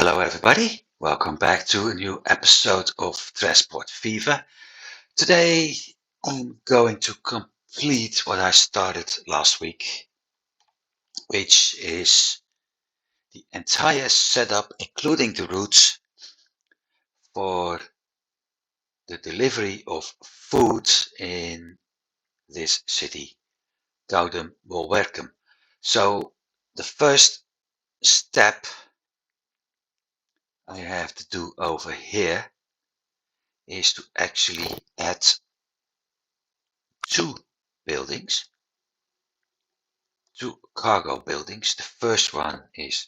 Hello everybody, welcome back to a new episode of Transport Fever. Today I'm going to complete what I started last week, which is the entire setup, including the routes for the delivery of food in this city, Goudem-Wolwerkum. So the first step I have to do over here is to actually add two buildings, two cargo buildings. The first one is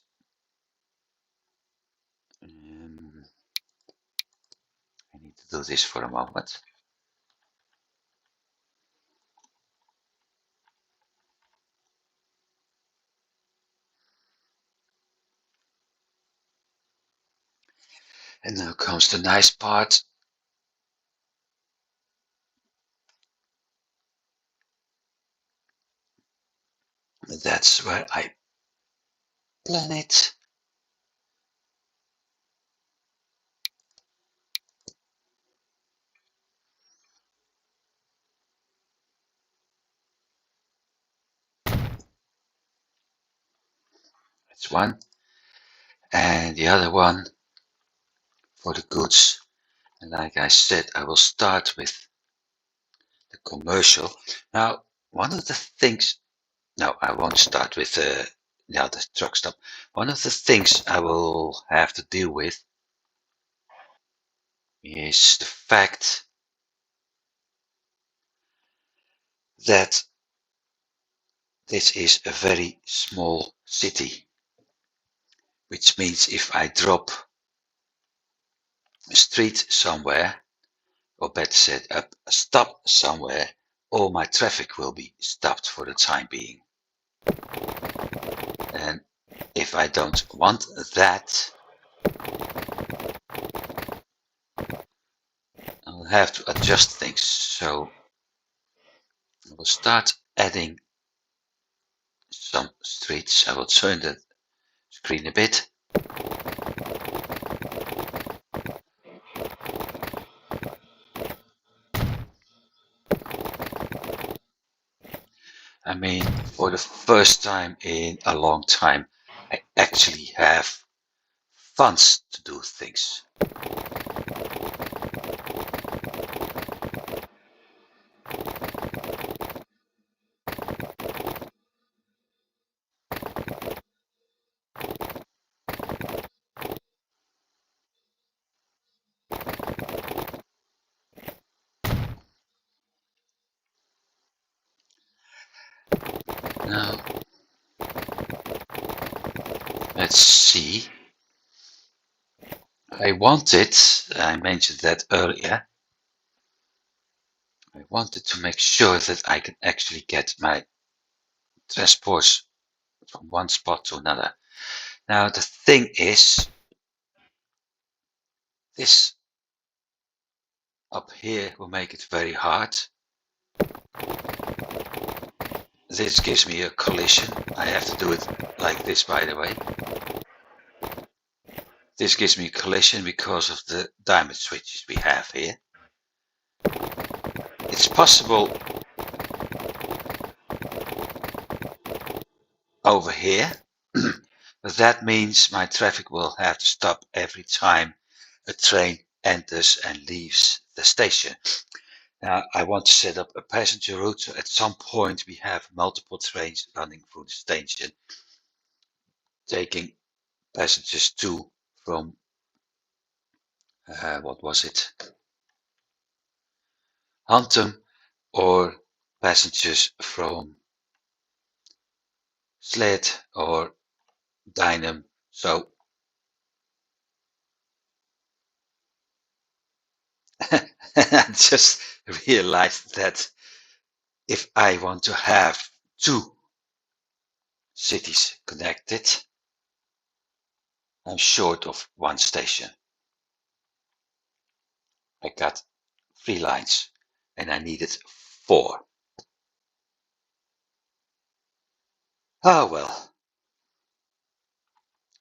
I need to do this for a moment. And now comes the nice part. That's where I plan it. That's one. And the other one for the goods. And like I said, I will start with the commercial. Now, one of the things, no, I won't start with the truck stop. One of the things I will have to deal with is the fact that this is a very small city, which means if I drop a street somewhere, or better said, a stop somewhere, all my traffic will be stopped for the time being. And if I don't want that, I'll have to adjust things. So I will start adding some streets. I will turn the screen a bit. I mean, for the first time in a long time, I actually have funds to do things. Now, let's see. I mentioned that earlier, I wanted to make sure that I can actually get my transports from one spot to another. Now, the thing is, this up here will make it very hard. This gives me a collision. I have to do it like this, by the way. This gives me a collision because of the diamond switches we have here. It's possible over here, but that means my traffic will have to stop every time a train enters and leaves the station. Now, I want to set up a passenger route, so at some point we have multiple trains running through the station, taking passengers to from, what was it? Hantem, or passengers from Sled or Dynam. So I just realized that if I want to have two cities connected, I'm short of one station. I got 3 lines and I needed 4. Oh well,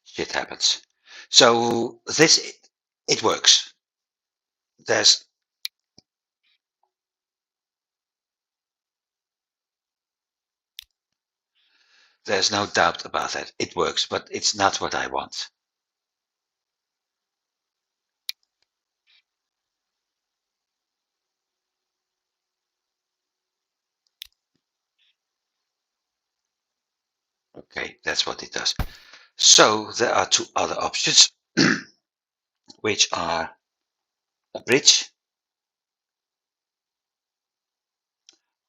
shit happens. So this, it works. There's there's no doubt about that. It works, but it's not what I want. Okay, that's what it does. So there are two other options, which are a bridge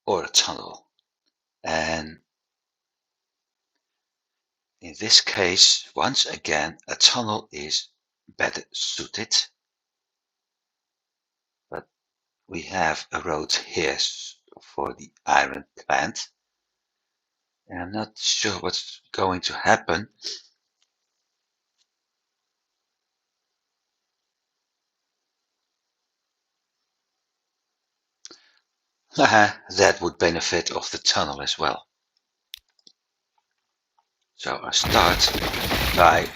or a tunnel. And in this case, once again, a tunnel is better suited. But we have a road here for the iron plant. And I'm not sure what's going to happen. That would benefit of the tunnel as well. So I start by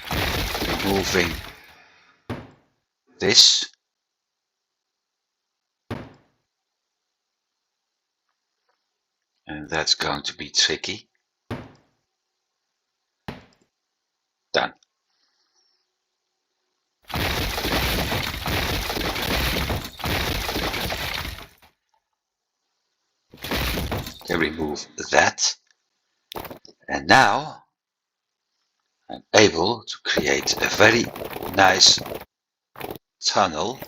removing this. And that's going to be tricky. Done. Can remove that. And now I'm able to create a very nice tunnel.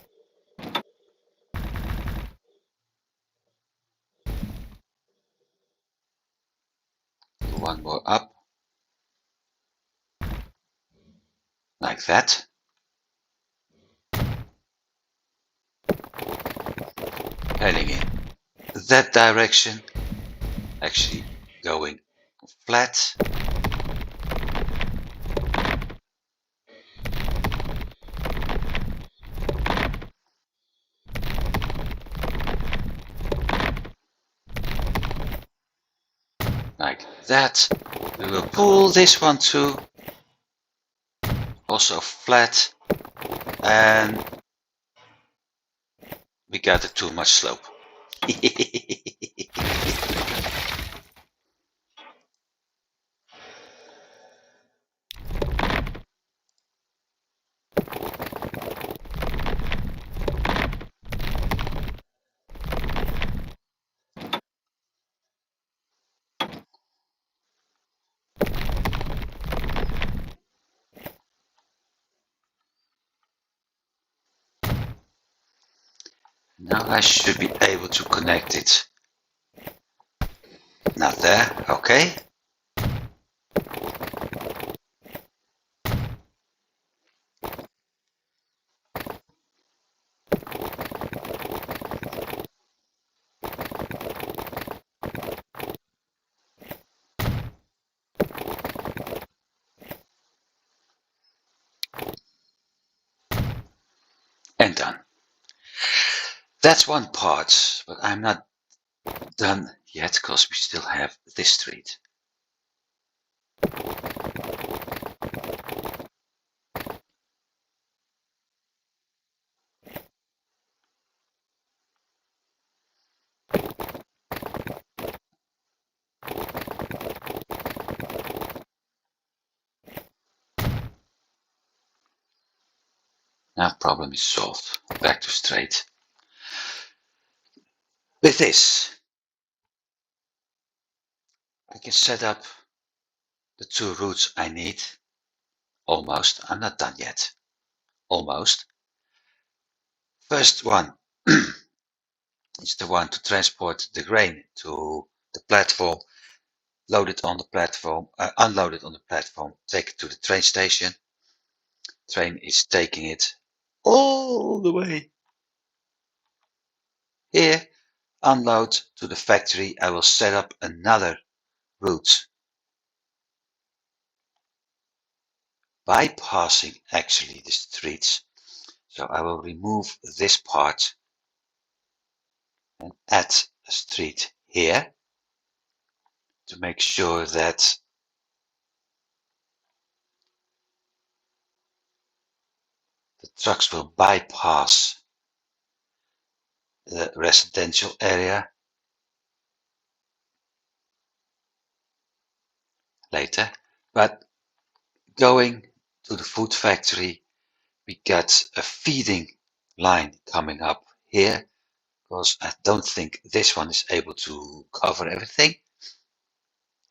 One more up. Like that. Heading in that direction. Actually going flat. Like that. We will pull this one too. Also flat. And we got too much slope. Now I should be able to connect it. Not there, okay. And done. That's one part, but I'm not done yet because we still have this street. Now problem is solved. Back to straight. With this, I can set up the two routes I need. Almost. I'm not done yet. Almost. First one is the one to transport the grain to the platform, load it on the platform, unload it on the platform, take it to the train station. Train is taking it all the way here. Unload to the factory. I will set up another route, bypassing actually the streets. So I will remove this part and add a street here to make sure that the trucks will bypass the residential area later. But going to the food factory, we got a feeding line coming up here, because I don't think this one is able to cover everything,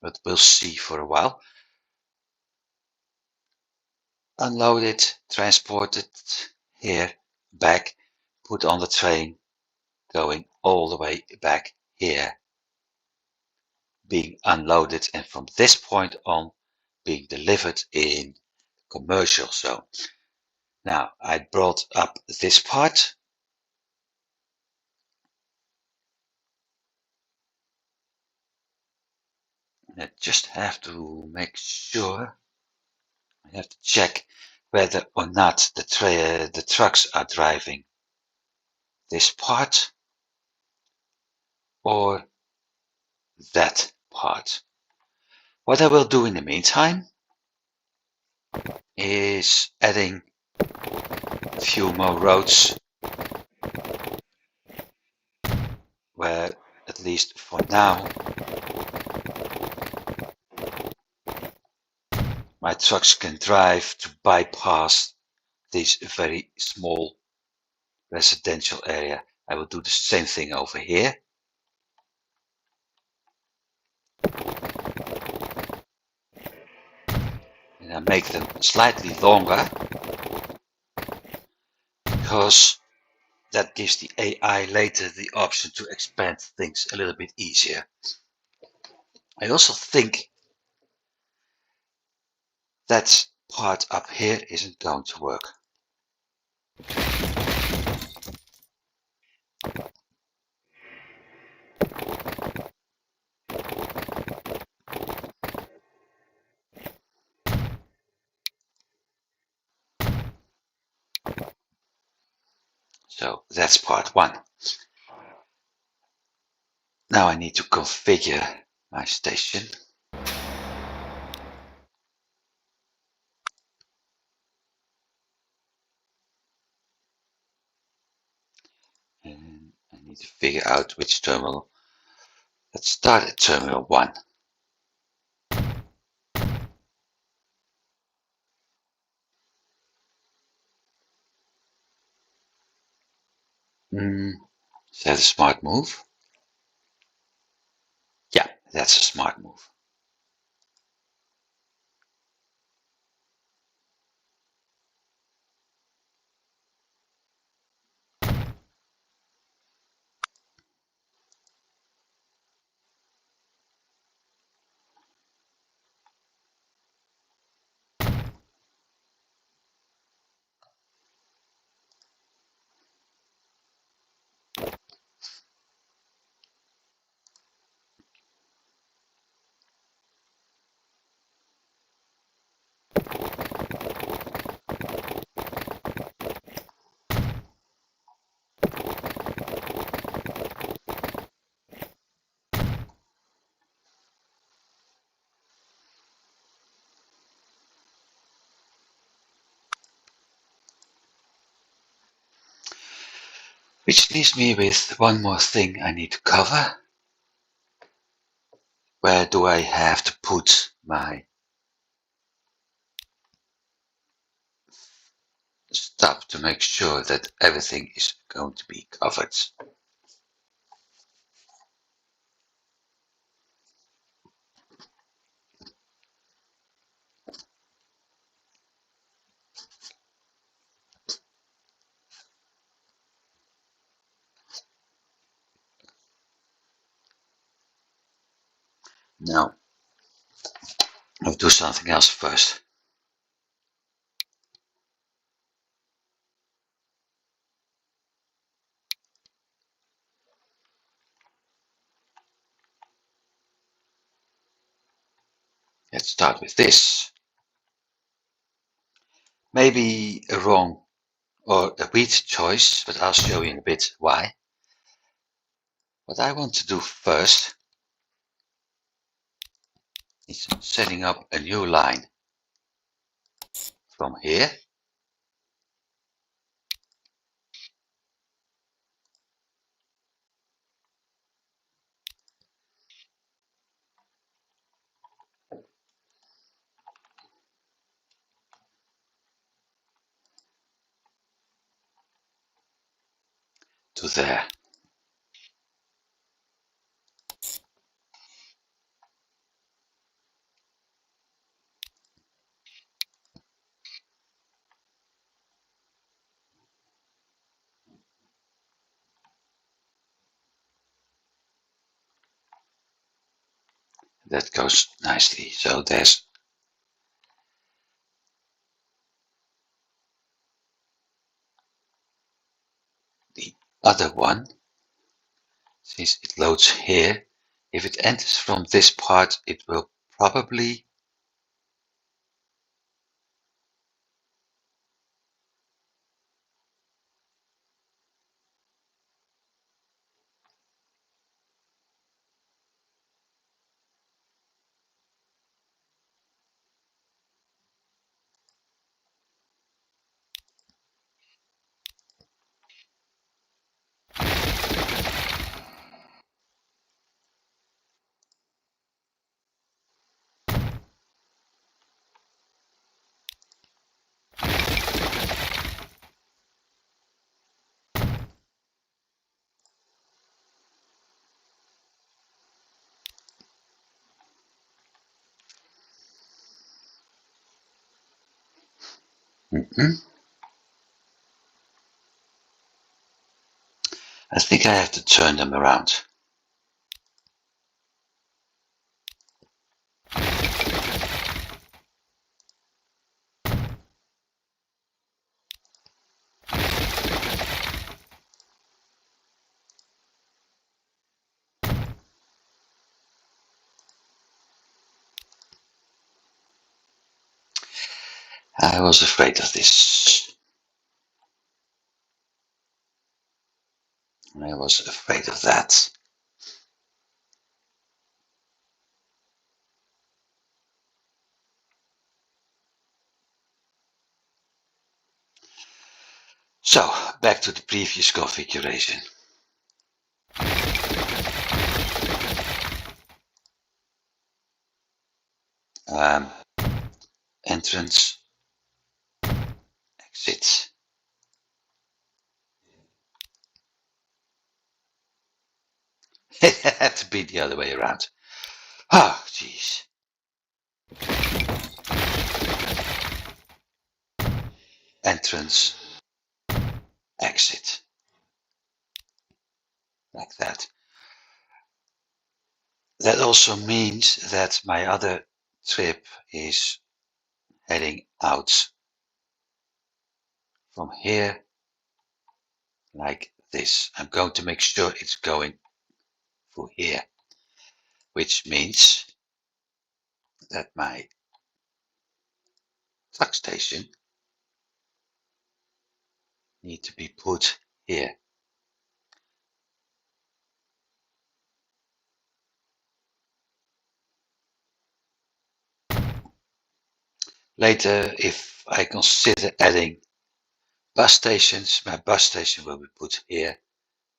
but we'll see for a while. Unload it, transport it here, back, put on the train, going all the way back here, being unloaded, and from this point on being delivered in commercial zone. Now I brought up this part. I just have to make sure. I have to check whether or not the trucks are driving this part or that part. What I will do in the meantime is adding a few more roads where, at least for now, my trucks can drive to bypass this very small residential area. I will do the same thing over here. And I make them slightly longer, because that gives the AI later the option to expand things a little bit easier. I also think that part up here isn't going to work. So that's part one. Now I need to configure my station. And I need to figure out which terminal. Let's start at terminal 1. Is that a smart move? Yeah, that's a smart move. Which leaves me with one more thing I need to cover. Where do I have to put my stuff to make sure that everything is going to be covered? No, I'll do something else first. Let's start with this. Maybe a wrong or a weird choice, but I'll show you in a bit why. What I want to do first is setting up a new line from here to there. That goes nicely. So there's the other one. Since it loads here, if it enters from this part, it will probably I think I have to turn them around. I was afraid of this. I was afraid of that. So, back to the previous configuration. Entrance, exit. It had to be the other way around. Oh, jeez. Entrance, exit. Like that. That also means that my other trip is heading out from here like this. I'm going to make sure it's going through here, which means that my truck station need to be put here. Later, if I consider adding bus stations, my bus station will be put here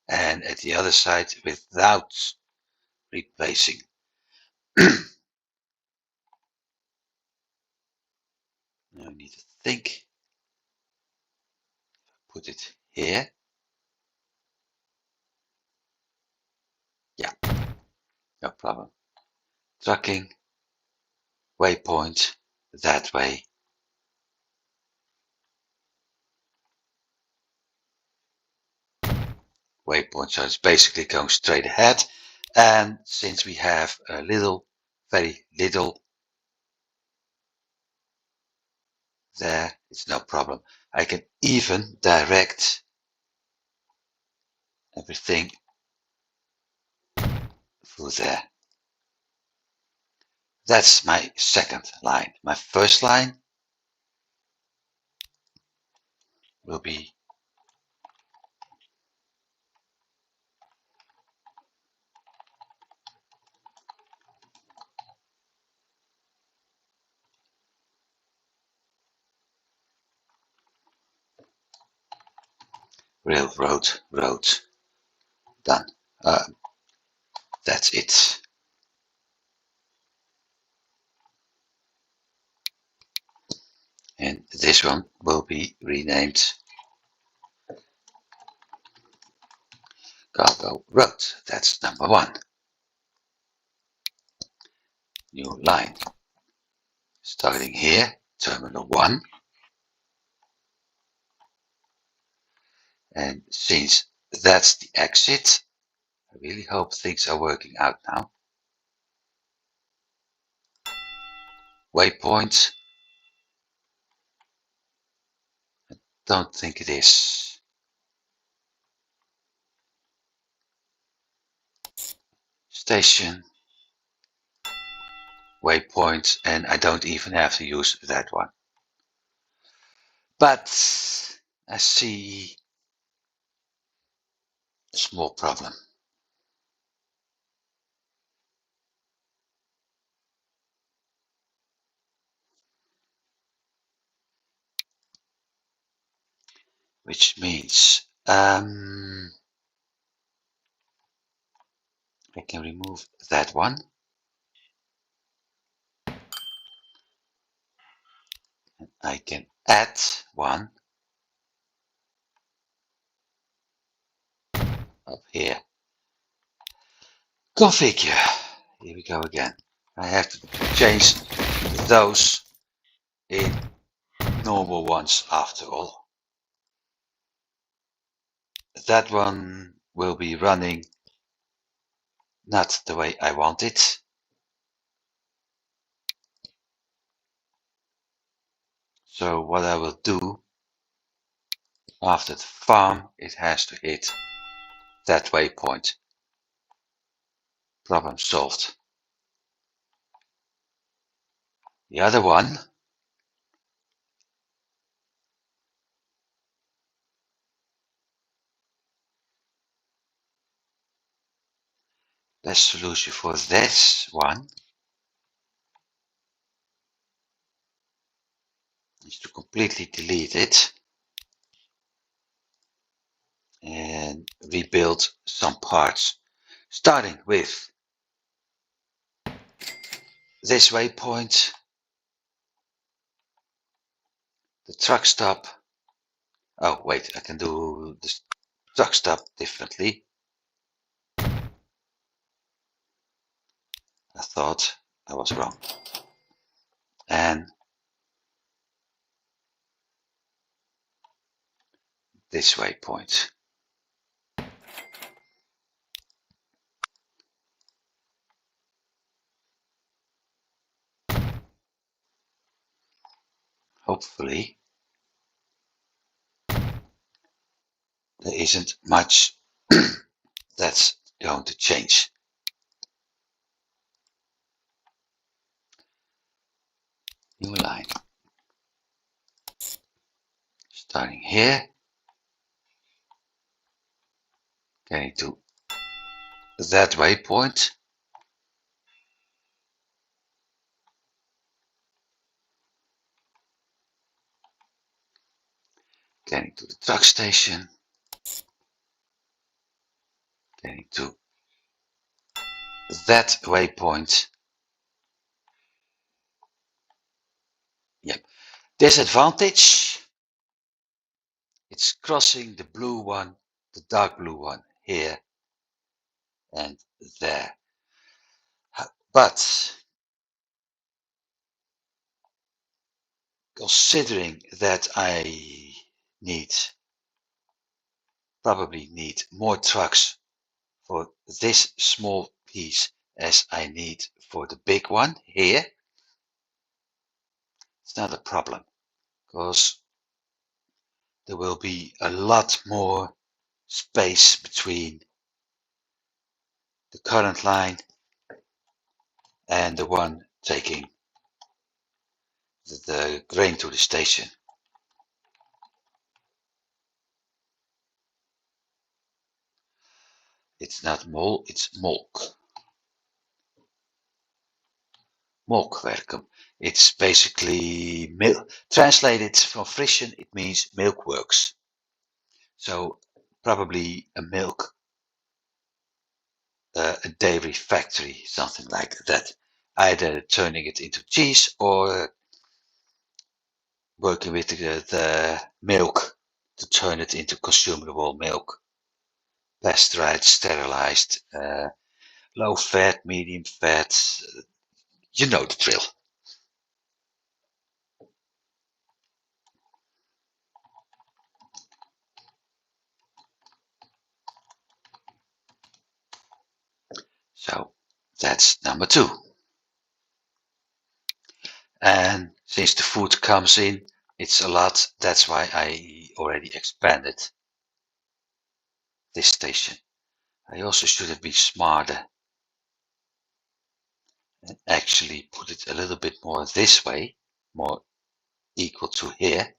and at the other side without replacing. Now I need to think. Put it here. Yeah, no problem. Trucking, waypoint, that way. Waypoint, so it's basically going straight ahead. And since we have a little, very little there, it's no problem. I can even direct everything through there. That's my second line. My first line will be railroad, road, done. That's it. And this one will be renamed Go road. That's number 1. New line. Starting here, terminal 1. And since that's the exit, I really hope things are working out now. Waypoint. Don't think it is. Station. Waypoint, and I don't even have to use that one. But I see a small problem. Which means I can remove that one. I can add one up here. Configure. Here we go again. I have to change those in normal ones after all. That one will be running not the way I want it. So what I will do, after the farm, it has to hit that waypoint. Problem solved. The other one, best solution for this one is to completely delete it and rebuild some parts, starting with this waypoint, the truck stop. Oh wait, I can do the truck stop differently. I thought I was wrong. And this waypoint. Hopefully there isn't much that's going to change. New line. Starting here. Getting to that waypoint. Getting to the truck station. Getting to that waypoint. Yep. Disadvantage. It's crossing the blue one, the dark blue one here and there. But considering that I probably need more trucks for this small piece as I need for the big one here, it's not a problem because there will be a lot more space between the current line and the one taking the grain to the station. It's not mol, it's molk. Molkwerken. It's basically milk. Translated from Frisian, it means milkworks. So probably a milk, a dairy factory, something like that. Either turning it into cheese or working with the milk to turn it into consumable milk. pasteurized, sterilized, low fat, medium fat. You know the drill. So that's number 2. And since the food comes in, it's a lot. That's why I already expanded this station. I also should have been smarter and actually put it a little bit more this way, more equal to here,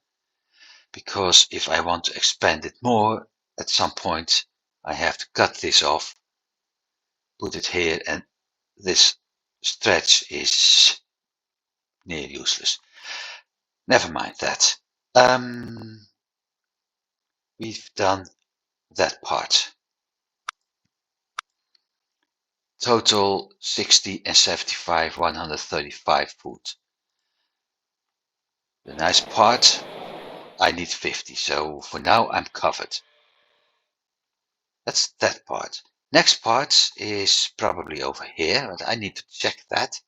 because if I want to expand it more, at some point I have to cut this off, put it here, and this stretch is near useless. Never mind that. We've done that part. Total 60 and 75, 135 foot. The nice part, I need 50, so for now I'm covered. That's that part. Next part is probably over here, but I need to check that,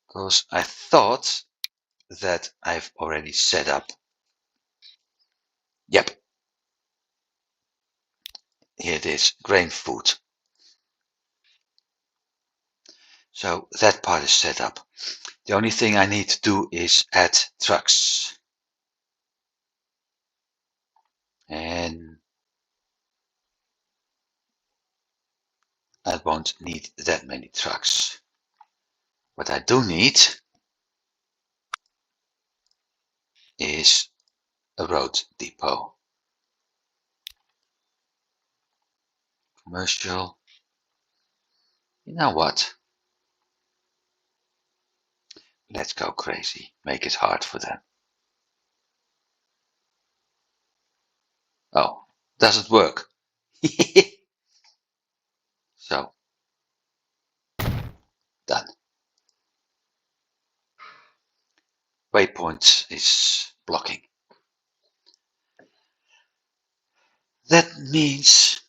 because I thought that I've already set up. Yep, here it is, grain food. So that part is set up. The only thing I need to do is add trucks. And I won't need that many trucks. What I do need is a road depot. Commercial. You know what? Let's go crazy. Make it hard for them. Oh, doesn't work. So, done. Waypoint is blocking. That means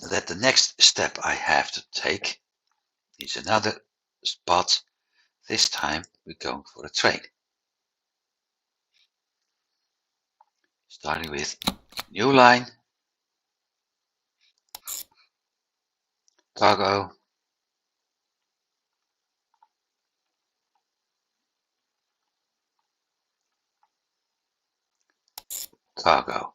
that the next step I have to take is another spot. This time we're going for a train. Starting with new line, cargo, cargo.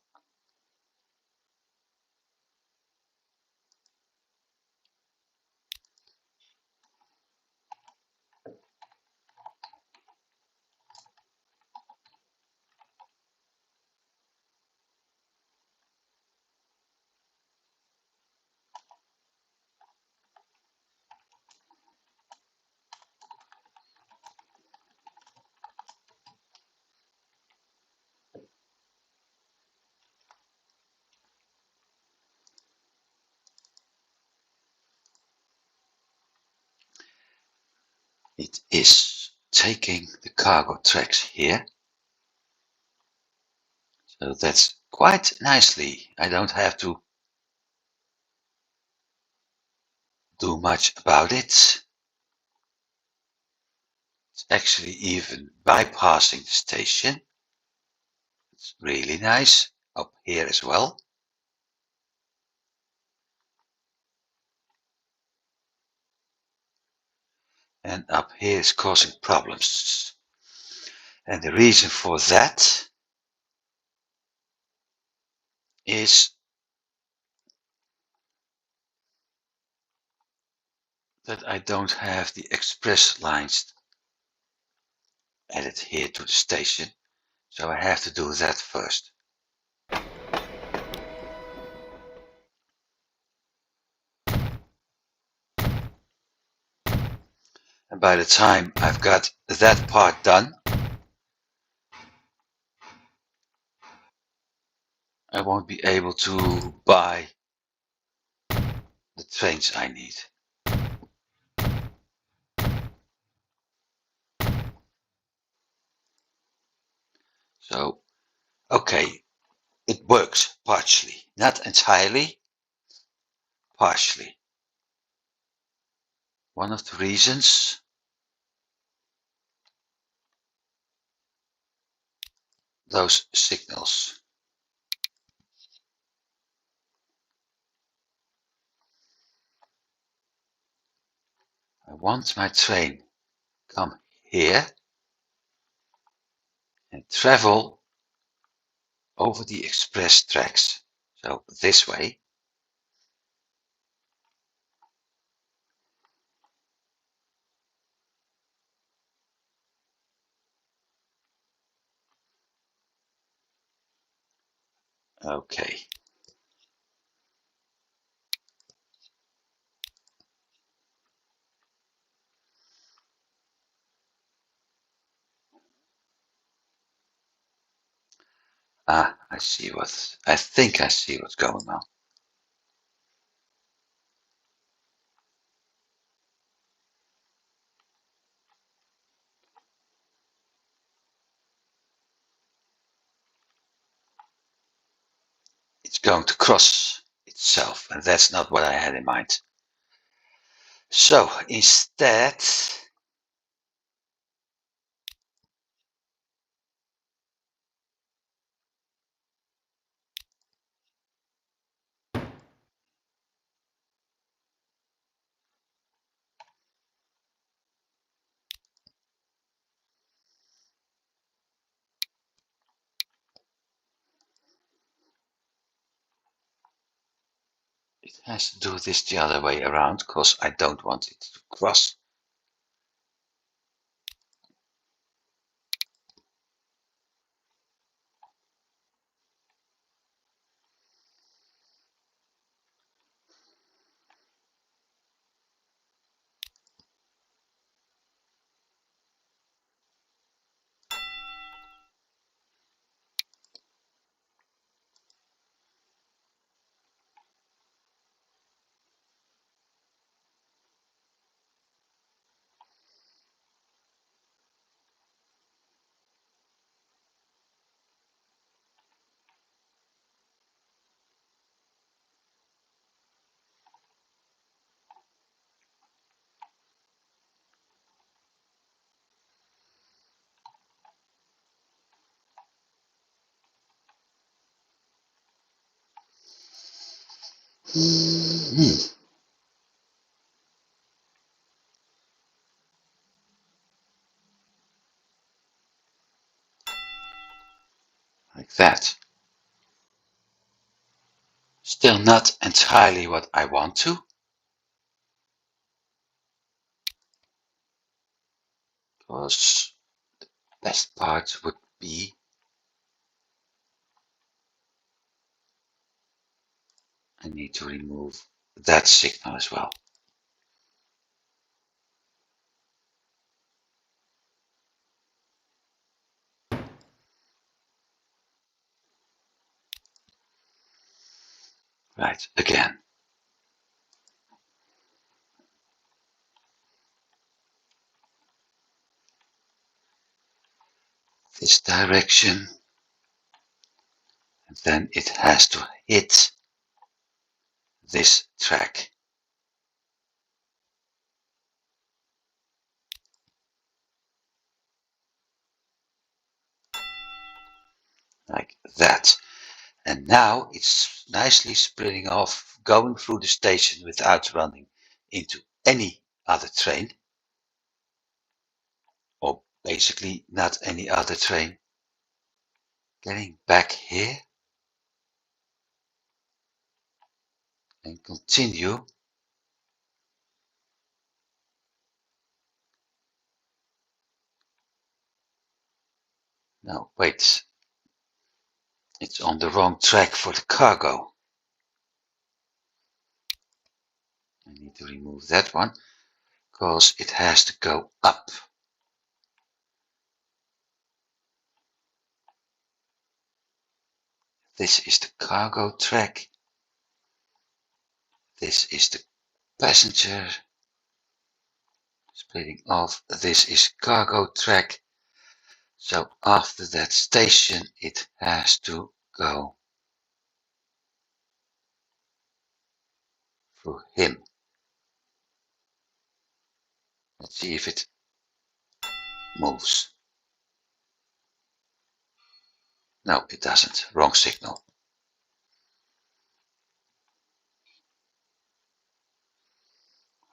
It is taking the cargo tracks here. So that's quite nicely. I don't have to do much about it. It's actually even bypassing the station. It's really nice up here as well. And up here is causing problems. And the reason for that is that I don't have the express lines added here to the station. So I have to do that first. And by the time I've got that part done, I won't be able to buy the trains I need. So, okay, it works partially, not entirely, partially. One of the reasons those signals. I want my train come here and travel over the express tracks. So this way. Okay. Ah, I think I see what's going on. It's going to cross itself, and that's not what I had in mind. So instead, it has to do this the other way around because I don't want it to cross. Like that. Still not entirely what I want to, because the best part would be I need to remove that signal as well. Right, again. This direction, and then it has to hit this track. Like that. And now it's nicely splitting off, going through the station without running into any other train, or basically not any other train. Getting back here and continue. No, wait. It's on the wrong track for the cargo. I need to remove that one because it has to go up. This is the cargo track. This is the passenger. Splitting off. This is cargo track. So after that station, it has to go through him. Let's see if it moves. No, it doesn't. Wrong signal.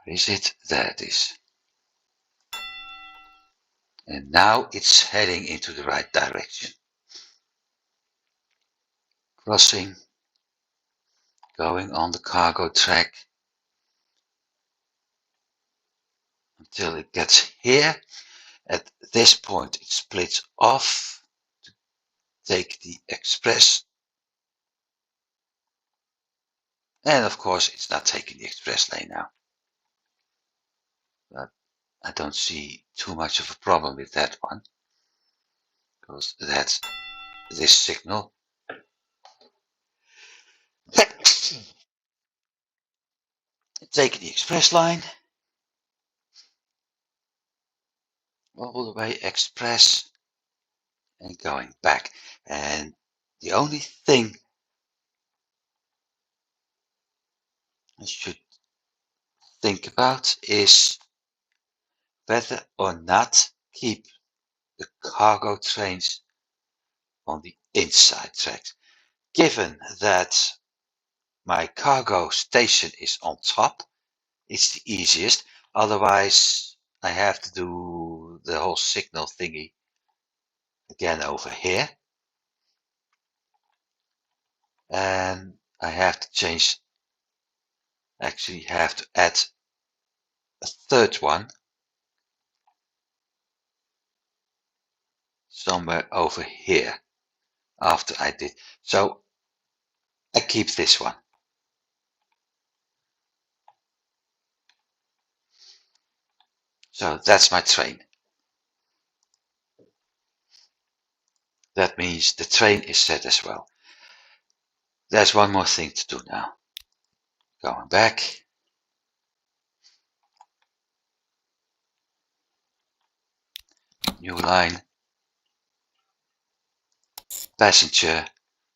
Where is it? There it is. And now it's heading into the right direction. Crossing, going on the cargo track until it gets here. At this point, it splits off to take the express. And of course, it's not taking the express lane now. But I don't see too much of a problem with that one, because that's this signal. Taking the express line, all the way express, and going back. And the only thing I should think about is whether or not keep the cargo trains on the inside tracks. Given that my cargo station is on top, it's the easiest. Otherwise, I have to do the whole signal thingy again over here. And I have to change, actually have to add a third one somewhere over here after I did. So I keep this one. So that's my train. That means the train is set as well. There's one more thing to do now. Going back. New line. Passenger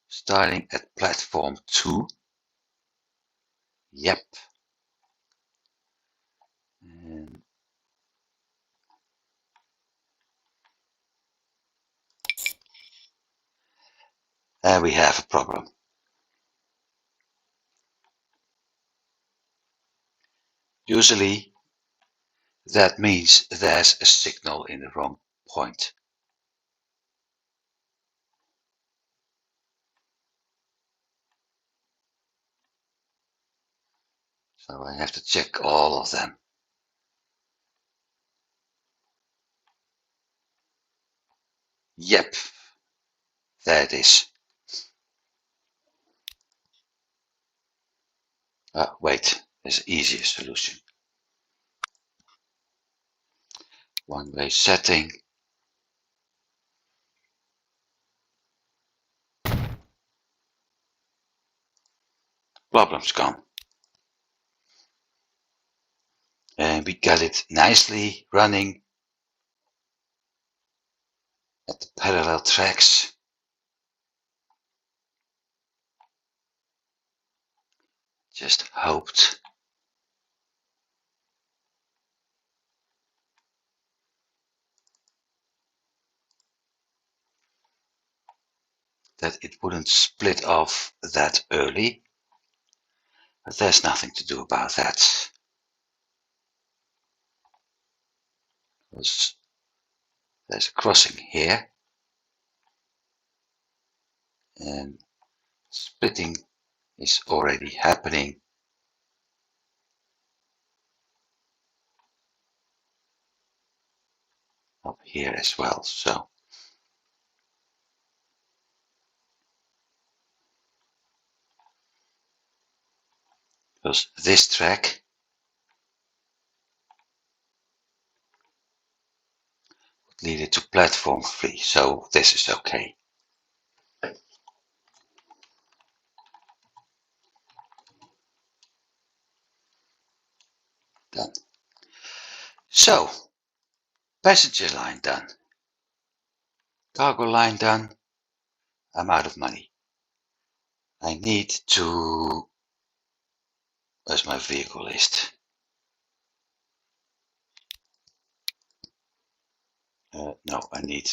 starting at platform 2. Yep. And we have a problem. Usually that means there's a signal in the wrong point. So I have to check all of them. Yep, there it is. Wait, there's an easier solution. One-way setting. Problem's gone. And we got it nicely running at the parallel tracks. Just hoped that it wouldn't split off that early, but there's nothing to do about that. There's a crossing here, and splitting is already happening up here as well. So because this track would lead it to platform 3, so this is okay. Done. So passenger line done. Cargo line done. I'm out of money. I need to... Where's my vehicle list? No, I need...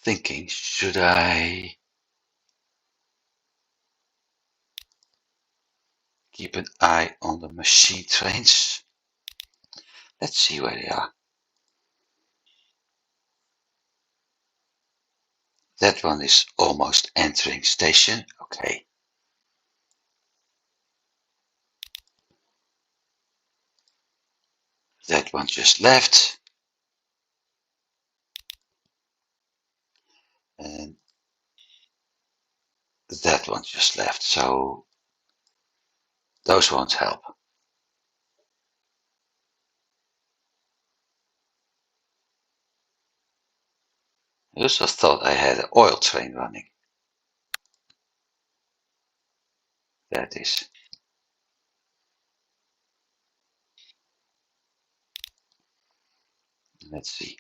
Thinking, should I keep an eye on the machine trains? Let's see where they are. That one is almost entering station. Okay. That one just left. And that one just left. So those won't help. I also thought I had an oil train running. That is. Let's see.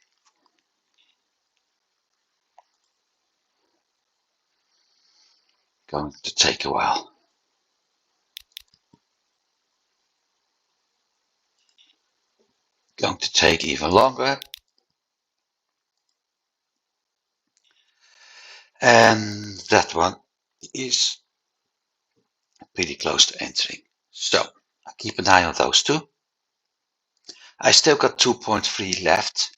Going to take a while. Going to take even longer. And that one is pretty close to entering. So I keep an eye on those two. I still got 2.3 left.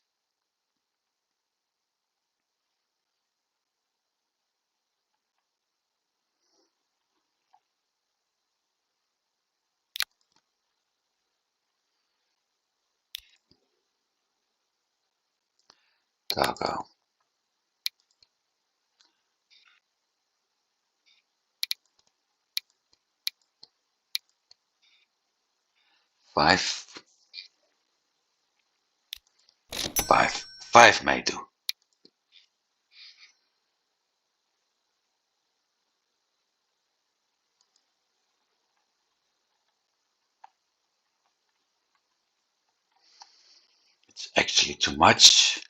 Cargo. Five may do. It's actually too much.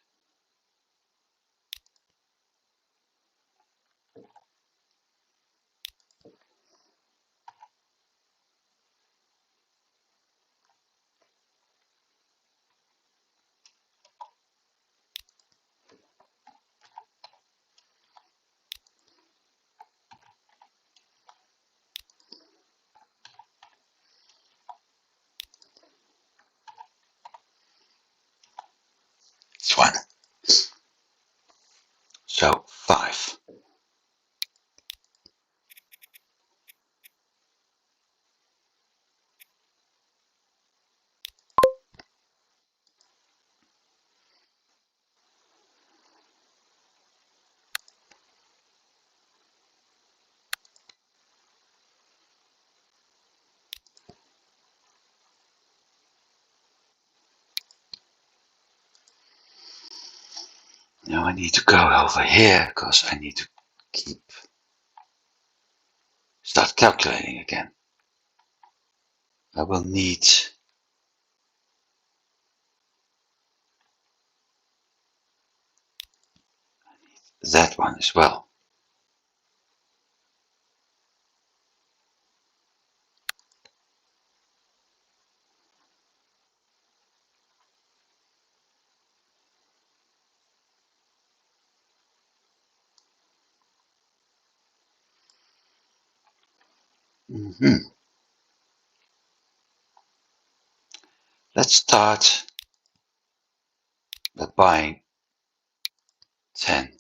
It's one. So 5. Now I need to go over here because I need to start calculating again. I will need that one as well. Let's start by buying 10.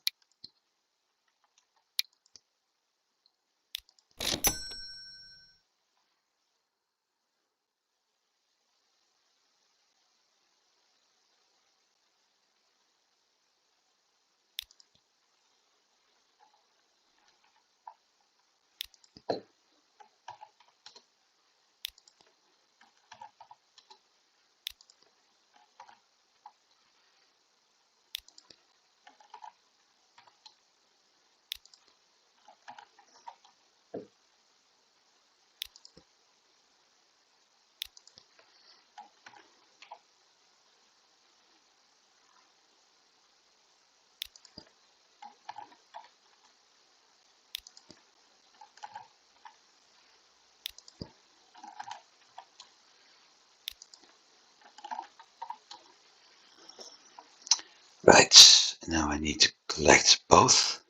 Right, now I need to collect both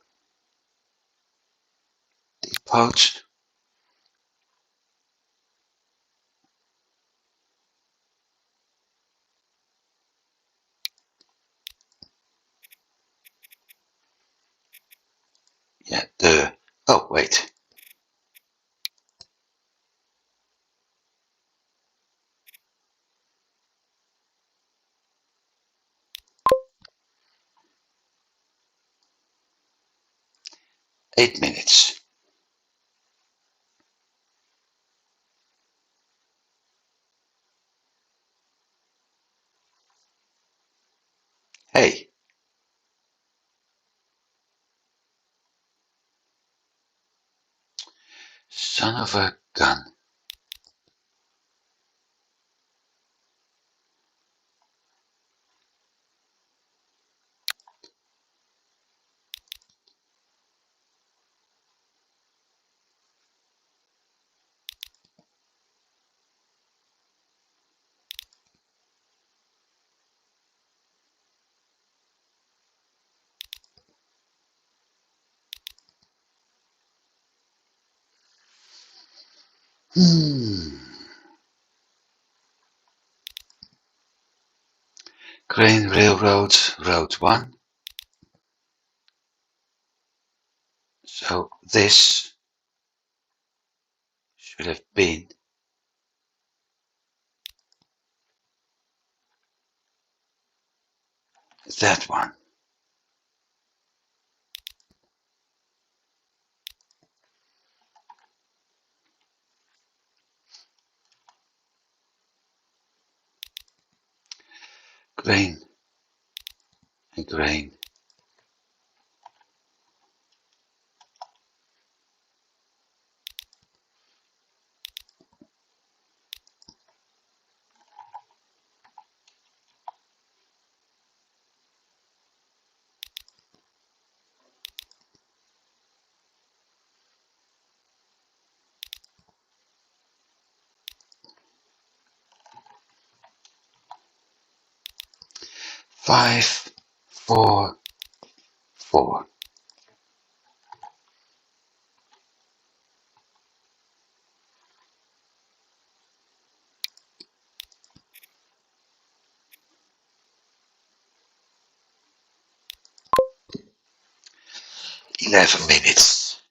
the pods. Yeah, oh wait. Eight minutes. Hey, son of a gun. Grain Railroad, Road 1. So this should have been that one. Grain and grain. Five, four, four. 11 minutes.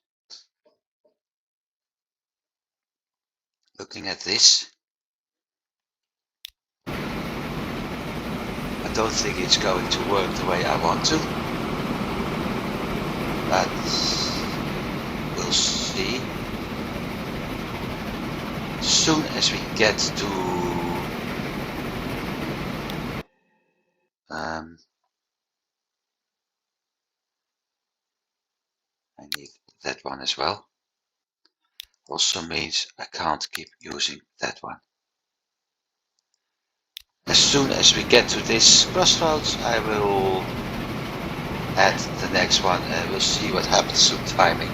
Looking at this, I don't think it's going to work the way I want to, but we'll see. As soon as we get to I need that one as well. Also means I can't keep using that one. As soon as we get to this crossroads, I will add the next one and we'll see what happens to timing.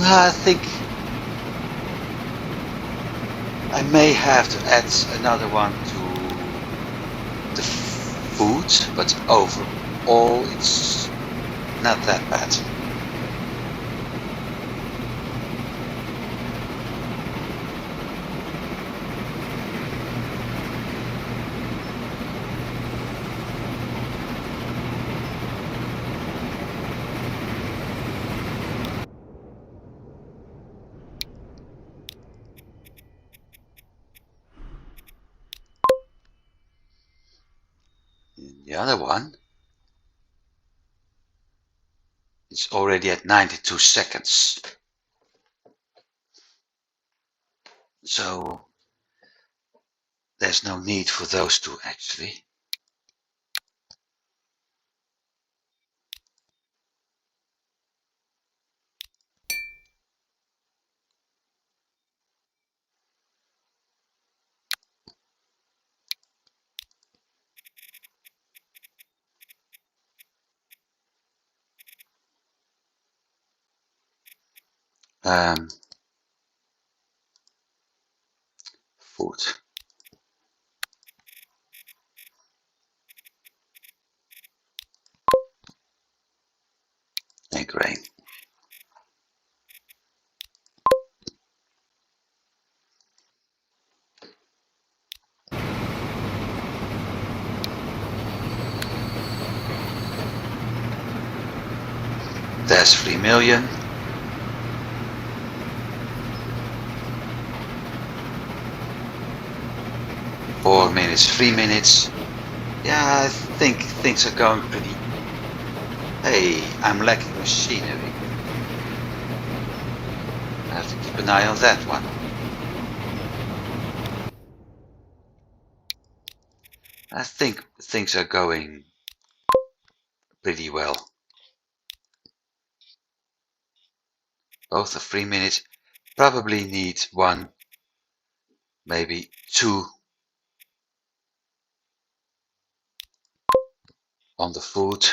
I think I may have to add another one to the food, but overall it's not that bad. The other one is already at 92 seconds. So there's no need for those two actually. Um, Food and grain. There's 3 million. 4 minutes, 3 minutes. Yeah, I think things are going pretty. Hey, I'm lacking machinery. I have to keep an eye on that one. I think things are going pretty well. Both are 3 minutes. Probably need 1, maybe 2 on the food.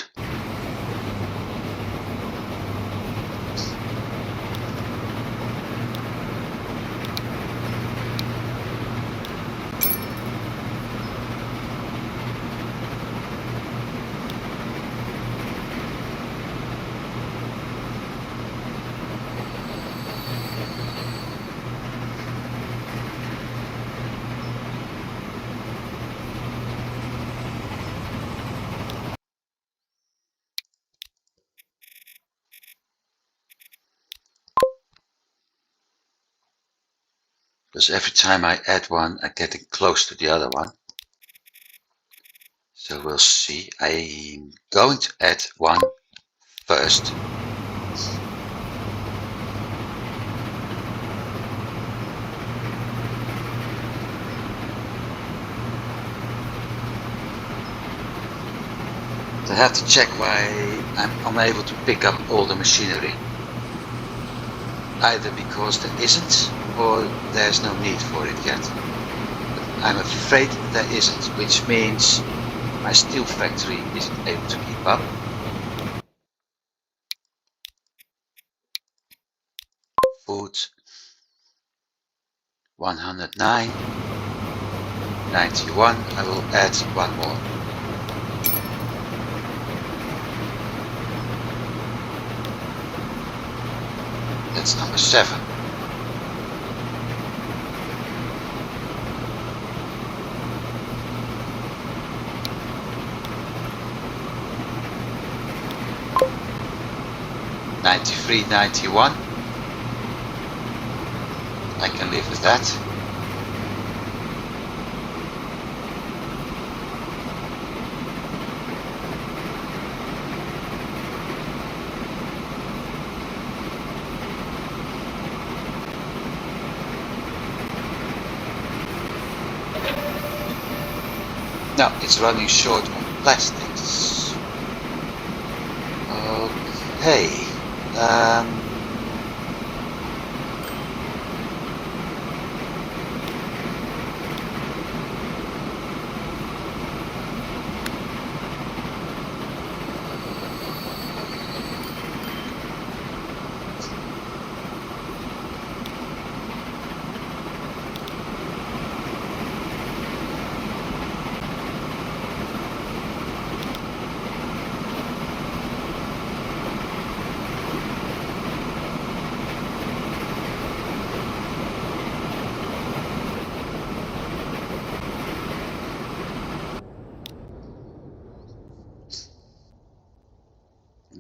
Because every time I add one, I'm getting close to the other one. So we'll see. I'm going to add one first. I have to check why I'm unable to pick up all the machinery. Either because there isn't, or there's no need for it yet. But I'm afraid there isn't, which means my steel factory isn't able to keep up. Food 109, 91. I will add one more. That's number 7. $93, $91. I can live with that. Now it's running short on plastics. Okay.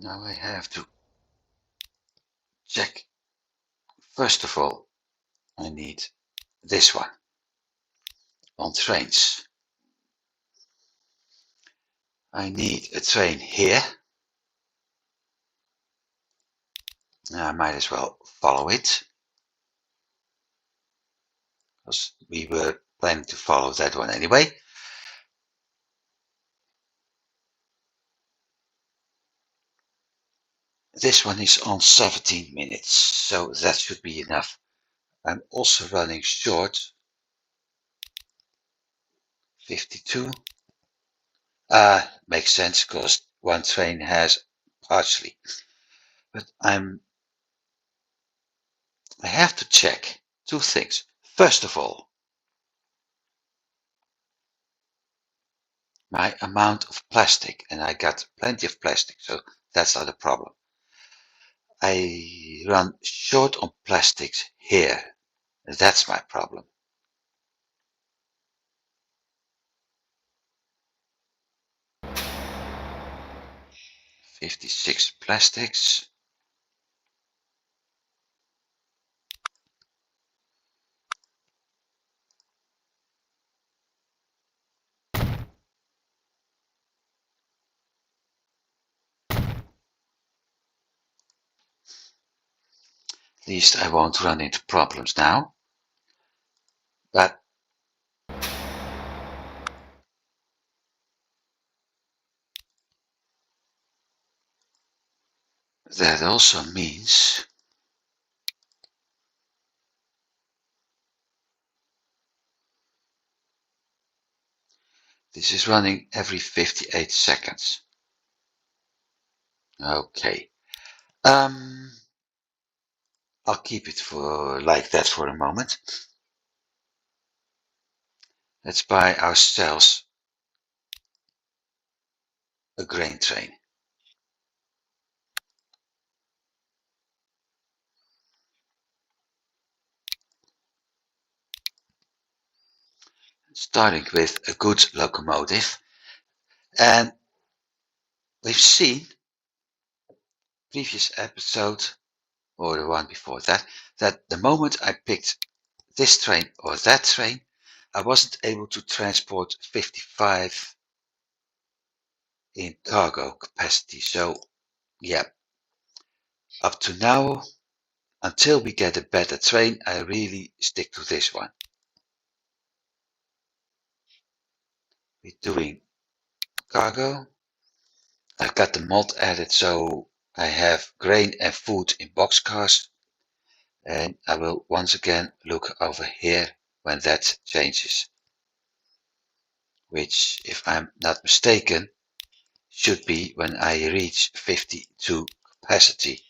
Now I have to check. First of all, I need this one on trains. I need a train here. I might as well follow it. because we were planning to follow that one anyway. This one is on 17 minutes, so that should be enough. I'm also running short 52. Makes sense because one train has partially. But I have to check two things. First of all, my amount of plastic, and I got plenty of plastic, so that's not a problem. I run short on plastics here. That's my problem. 56 plastics. At least I won't run into problems now. But that also means this is running every 58 seconds. Okay. I'll keep it for like that for a moment. Let's buy ourselves a grain train. Starting with a good locomotive. And we've seen previous episode, or the one before that, that the moment I picked this train or that train, I wasn't able to transport 55 in cargo capacity. So yeah, up to now, until we get a better train, I really stick to this one. We're doing cargo. I've got the mod added, so I have grain and food in boxcars. And I will once again look over here when that changes. Which, if I'm not mistaken, should be when I reach 52 capacity.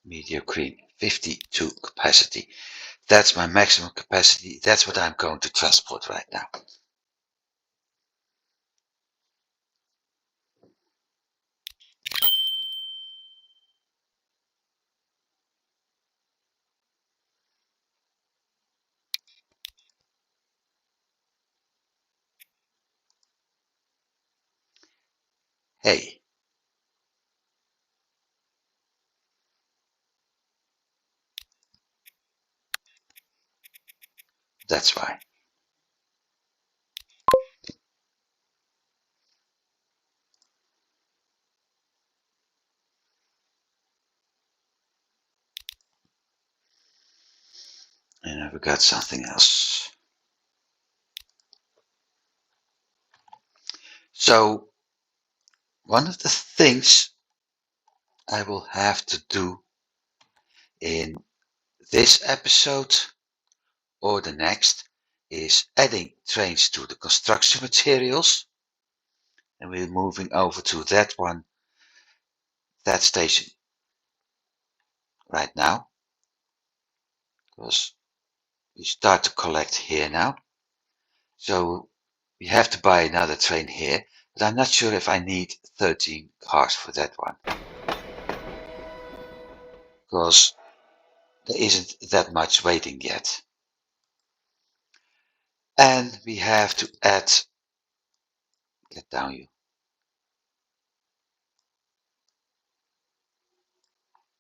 Mediocre 52 capacity. That's my maximum capacity. That's what I'm going to transport right now. Hey. That's why. And I forgot something else. So, one of the things I will have to do in this episode or the next is adding trains to the construction materials. And we're moving over to that one, that station right now. Because we start to collect here now. So we have to buy another train here, but I'm not sure if I need 13 cars for that one. Because there isn't that much waiting yet. And we have to add, get down you,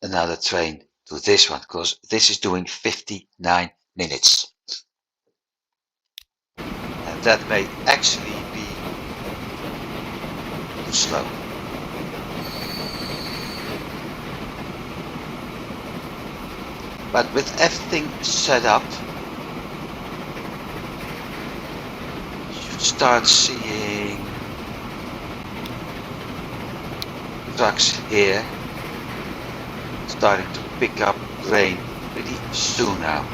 another train to this one, because this is doing 59 minutes. And that may actually be too slow. But with everything set up, you should start seeing trucks here starting to pick up grain pretty soon now.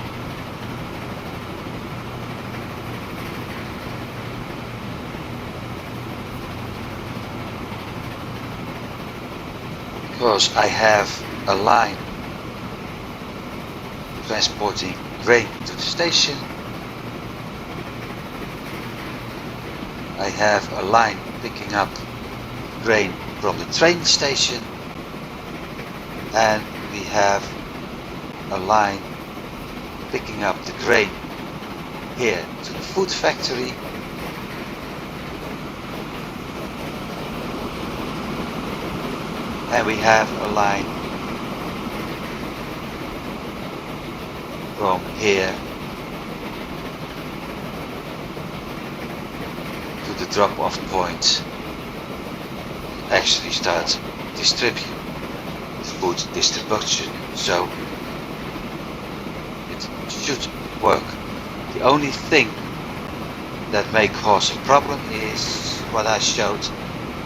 Because I have a line transporting grain to the station. I have a line picking up grain from the train station, and we have a line picking up the grain here to the food factory. And we have a line from here to the drop-off point. Actually start distribute food distribution, so it should work. The only thing that may cause a problem is what I showed,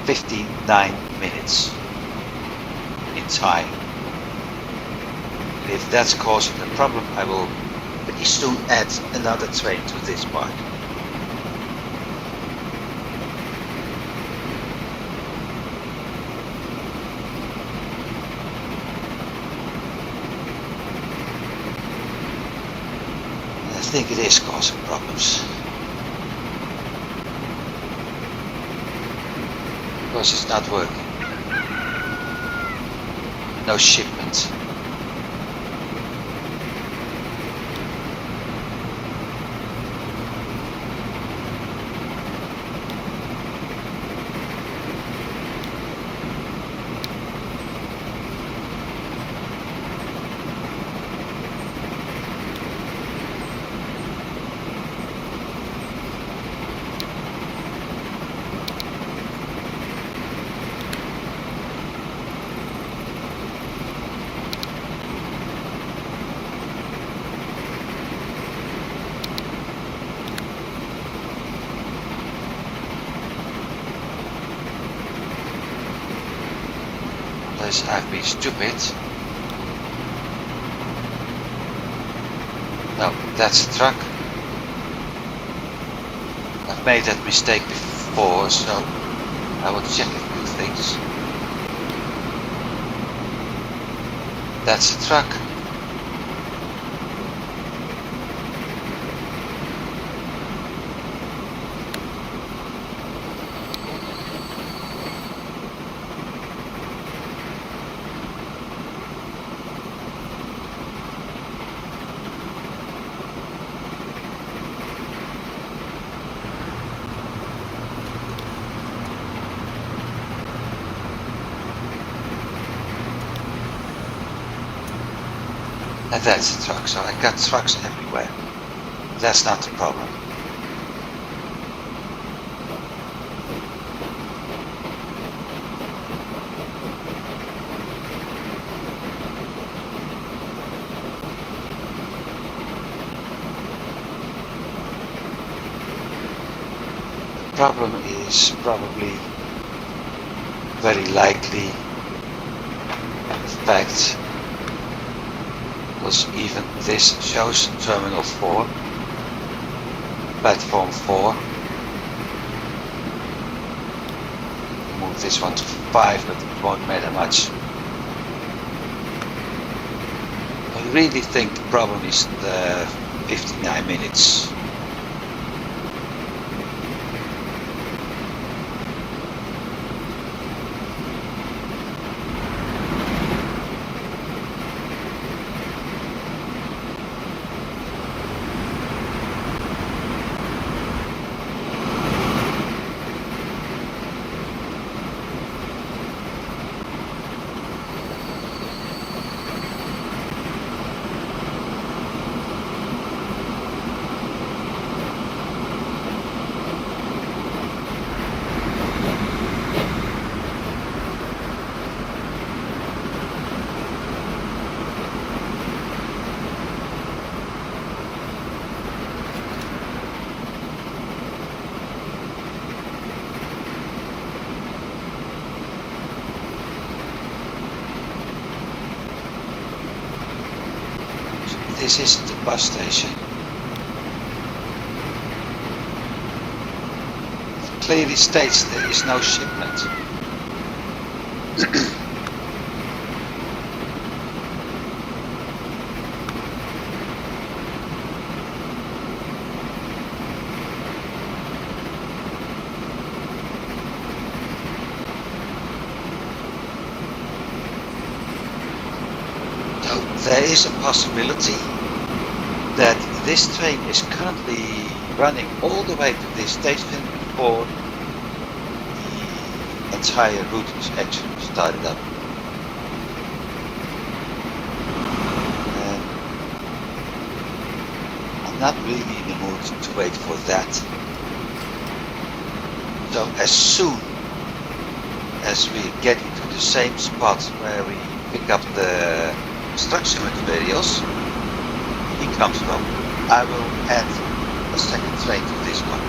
59 minutes in time. If that's causing a problem, I will pretty soon add another train to this part. I think it is causing problems, because it's not working. No shipment. Unless I've been stupid. No, that's a truck. I've made that mistake before, so I will check a few things. That's a truck. And that's a truck, so I got trucks everywhere. That's not the problem. The problem is probably very likely the fact, because even this shows Terminal 4, Platform 4. Move this one to 5, but it won't matter much. I really think the problem is the 59 minutes. this isn't a bus station. It clearly states there is no shipment. There is a possibility that this train is currently running all the way to this station before the entire route is actually started up. And I'm not really in the mood to wait for that. So as soon as we get into the same spot where we pick up the construction materials he comes from, I will add a second train to this one.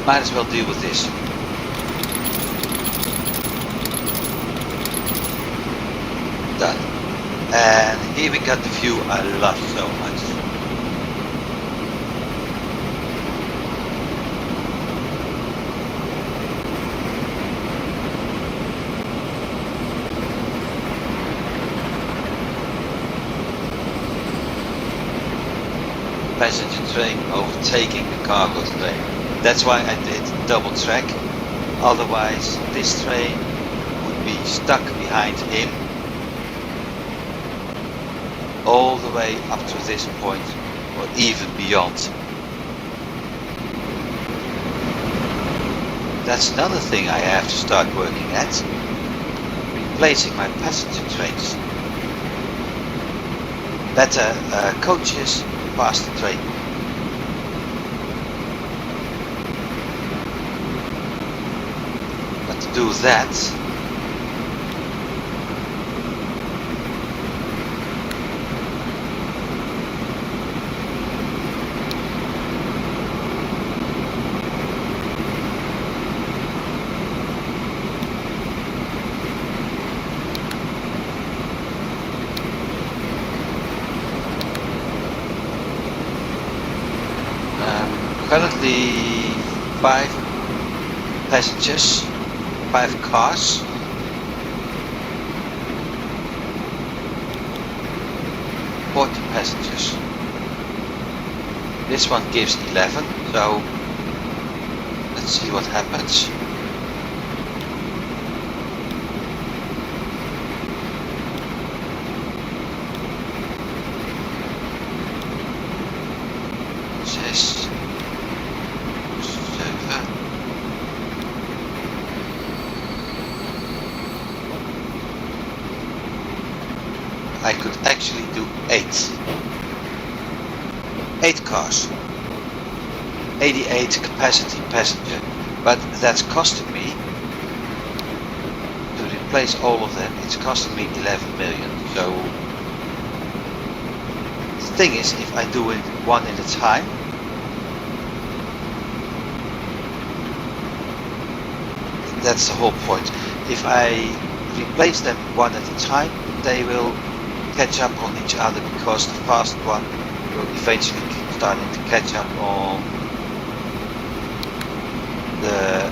Might as well deal with this. Done. And here we got the view I love so much. Passenger train overtaking the cargo train. That's why I did double track, otherwise this train would be stuck behind him all the way up to this point or even beyond. That's another thing I have to start working at, replacing my passenger trains. Better coaches, faster train. To do that, currently 5 passengers, 5 cars. Passengers. This one gives 11, so let's see what happens. Zes, 7. I could actually do 8. 8 cars. 88 capacity passenger. But that's costing me, to replace all of them, it's costing me 11 million. So the thing is, if I do it one at a time, that's the whole point. If I replace them one at a time, they will catch up on each other, because the fast one will eventually starting to catch up on the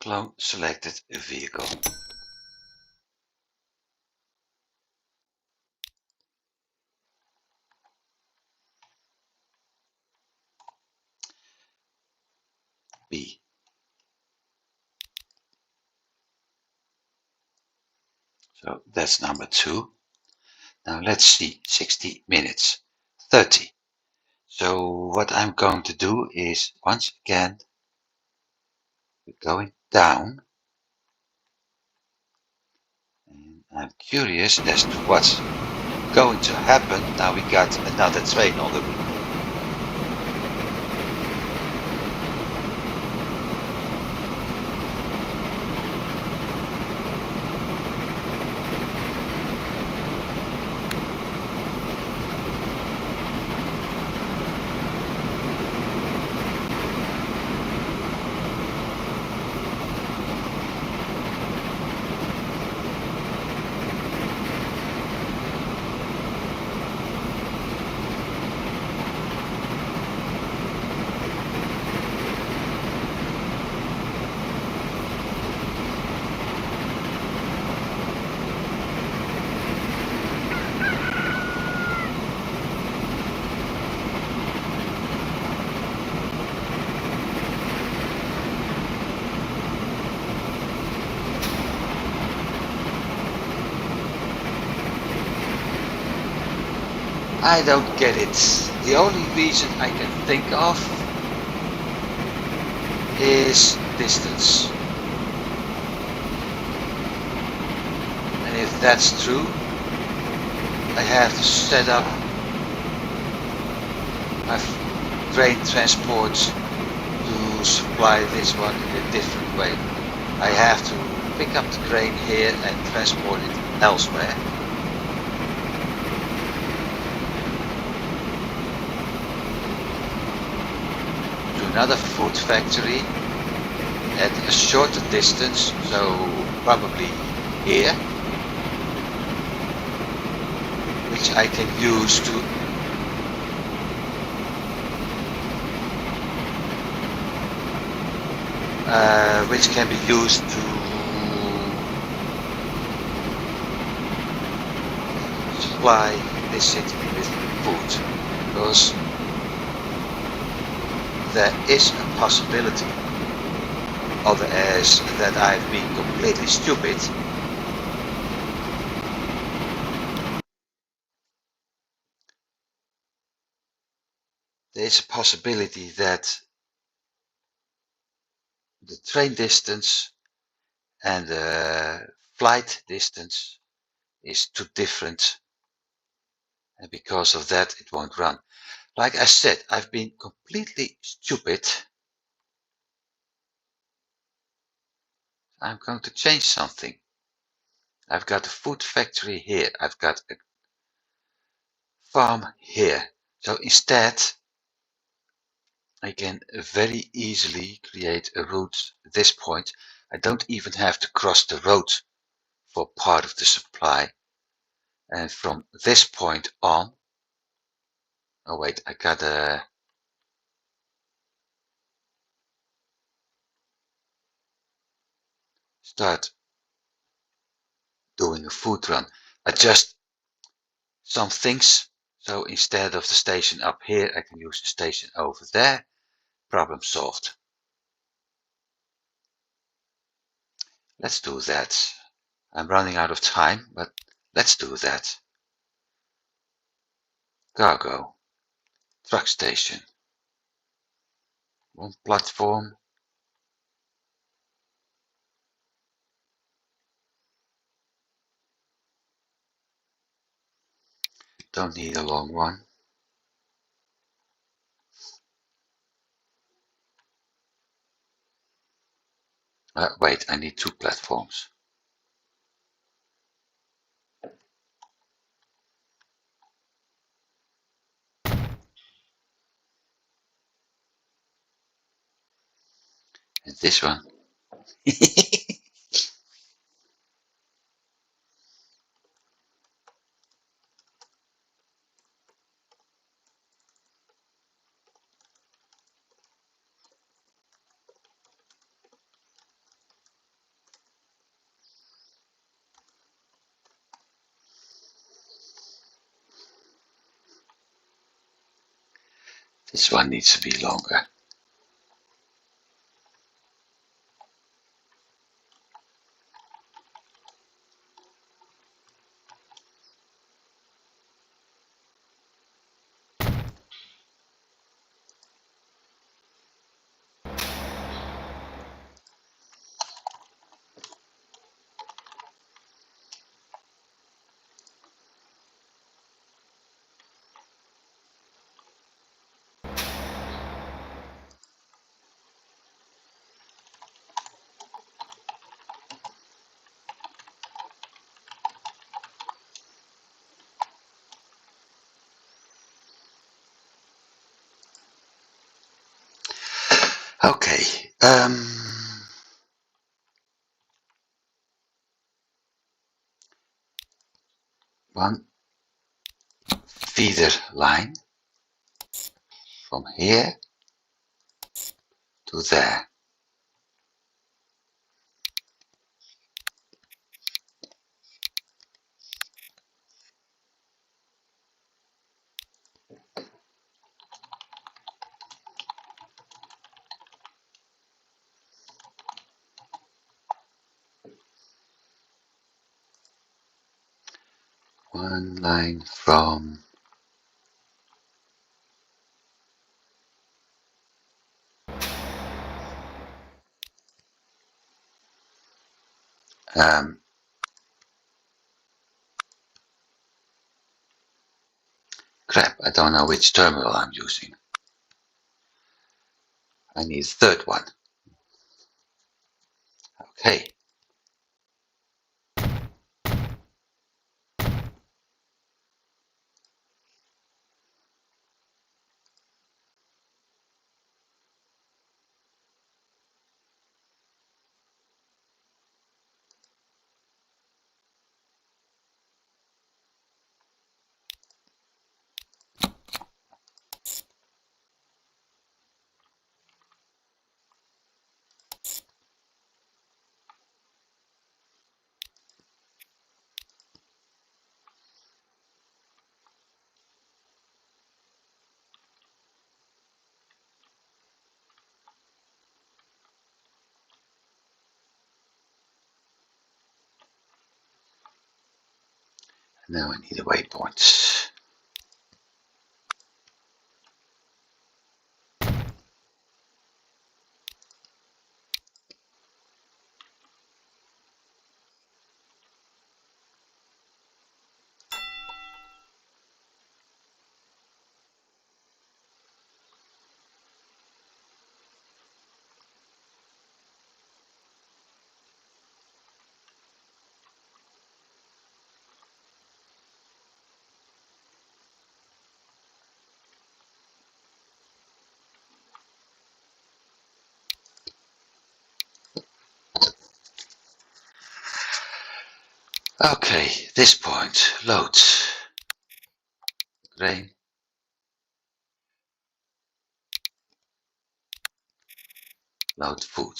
Clone selected vehicle. B. So that's number 2. Now let's see, 60 minutes, 30. So what I'm going to do is, once again, we're going down. And I'm curious as to what's going to happen. Now we got another train on the route. I don't get it. The only reason I can think of is distance. And if that's true, I have to set up my train transport to supply this one in a different way. I have to pick up the grain here and transport it elsewhere. Another food factory at a shorter distance, so probably here, which I can use to which can be used to supply this city with food, because there is a possibility, other as that I've been completely stupid, there is a possibility that the train distance and the flight distance is too different, and because of that it won't run. Like I said, I've been completely stupid. I'm going to change something. I've got a food factory here. I've got a farm here. So instead, I can very easily create a route at this point. I don't even have to cross the road for part of the supply. And from this point on, oh wait, I gotta start doing a food run. Adjust some things. So instead of the station up here, I can use the station over there. Problem solved. Let's do that. I'm running out of time, but let's do that. Cargo. Truck station. One platform. Don't need a long one. Wait, I need 2 platforms. And this one. This one needs to be longer. Okay, one feeder line from here to there. One line from crap, I don't know which terminal I'm using. I need a third one. Okay. Now I need a waypoint. Okay, this point, load grain, load food.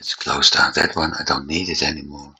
Let's close down that one, I don't need it anymore.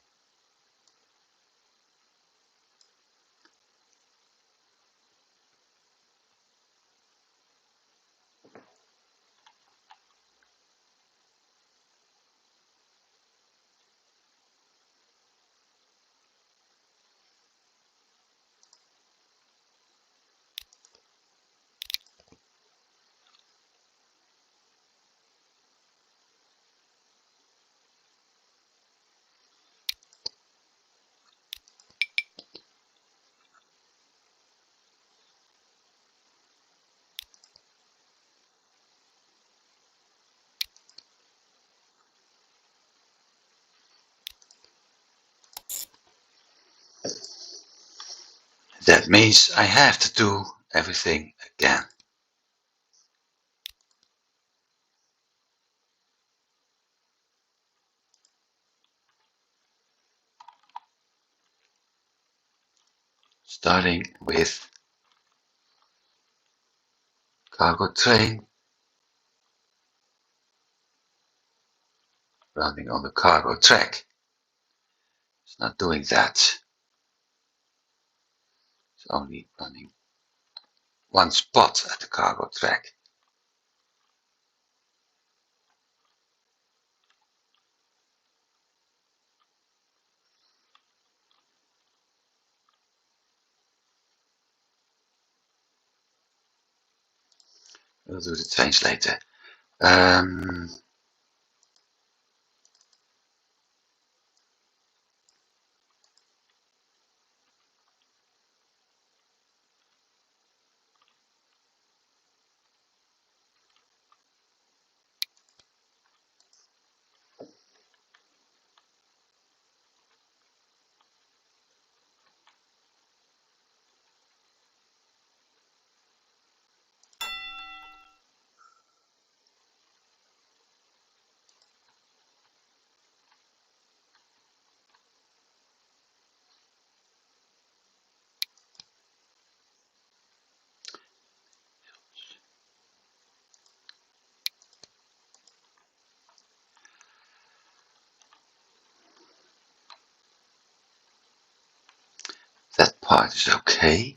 That means I have to do everything again. Starting with cargo train, running on the cargo track. It's not doing that. It's only running one spot at the cargo track. We'll do the trains later. That part is okay.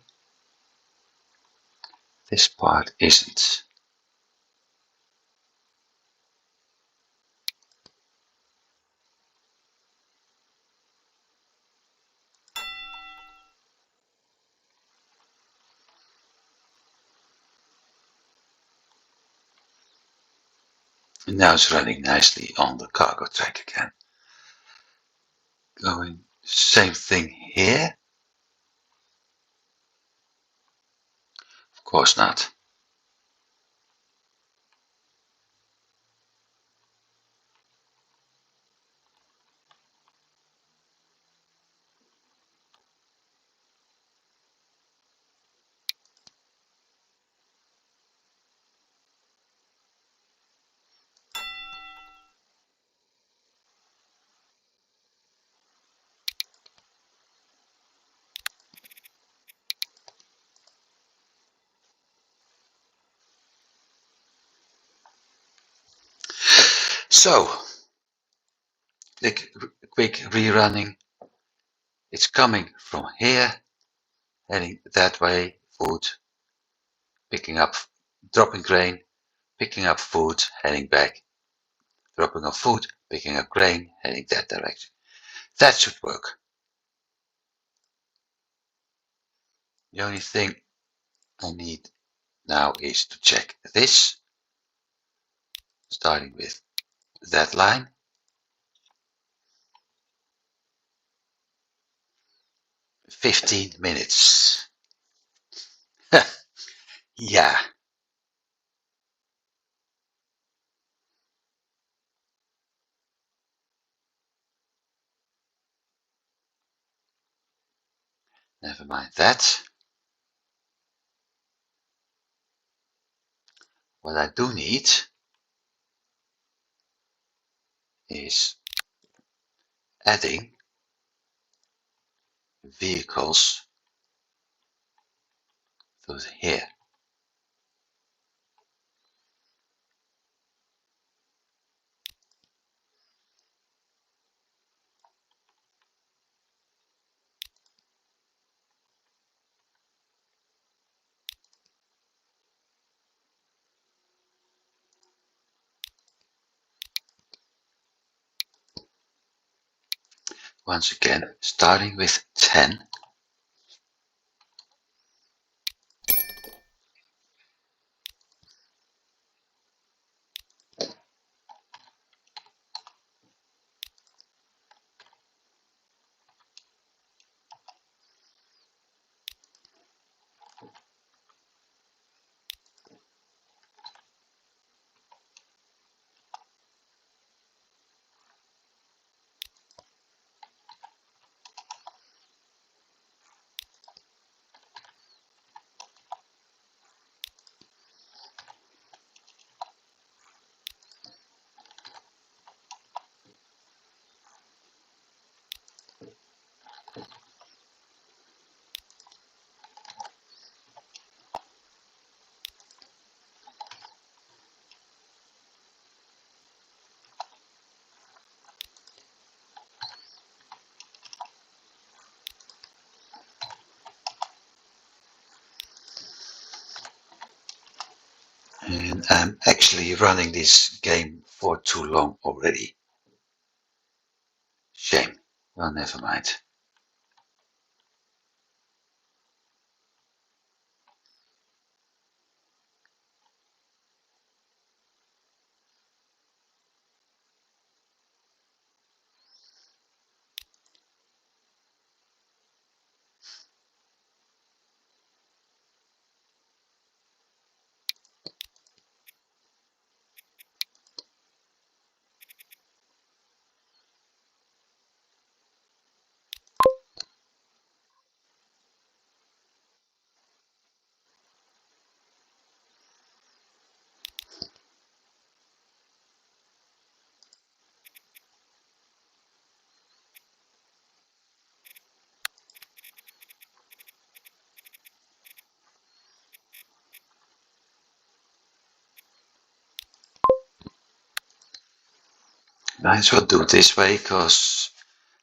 This part isn't. And now it's running nicely on the cargo track again. Going same thing here? Of course not. So, the quick rerunning. It's coming from here, heading that way, food, picking up, dropping grain, picking up food, heading back, dropping off food, picking up grain, heading that direction. That should work. The only thing I need now is to check this, starting with that line. 15 minutes. Yeah. Never mind that. What I do need is adding vehicles to here. Once again, starting with 10. I'm actually running this game for too long already. Shame. Well, never mind. Might as well do it this way, because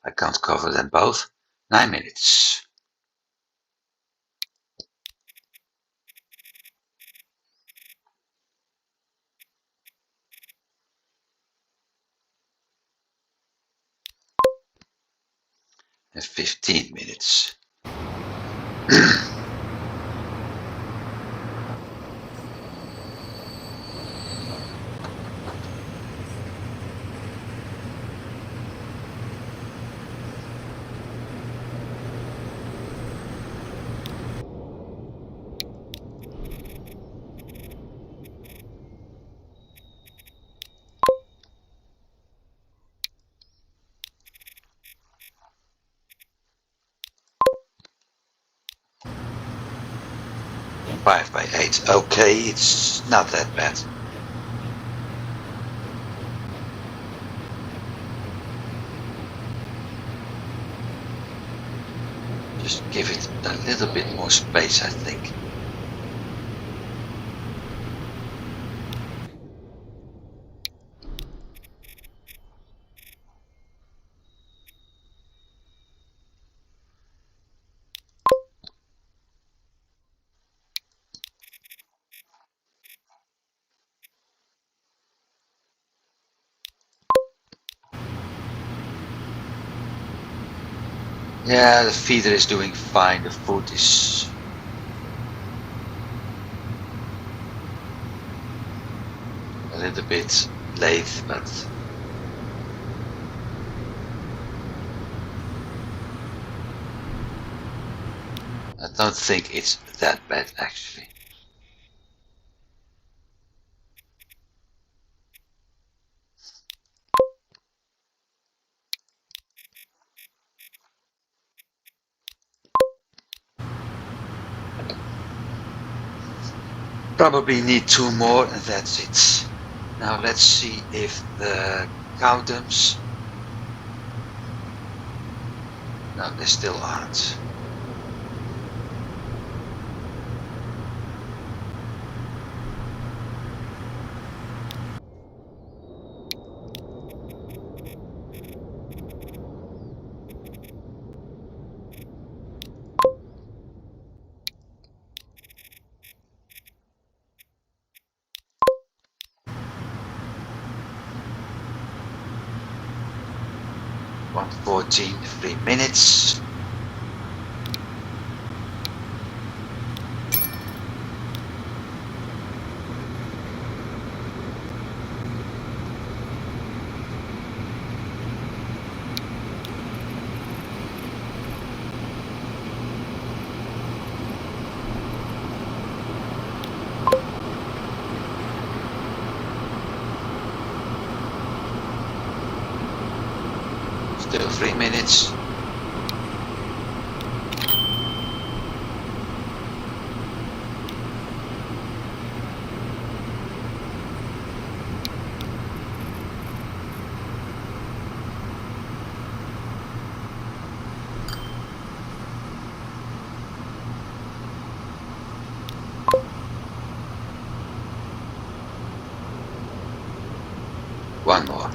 I can't cover them both. 9 minutes. And 15 minutes. Five by 8. Okay, it's not that bad. Just give it a little bit more space, I think. Yeah, the feeder is doing fine. The food is a little bit late, but I don't think it's that bad actually. Probably need 2 more and that's it. Now let's see if the cow-dumps. No, they still aren't. One 14, 3 minutes. Still 3 minutes. One more.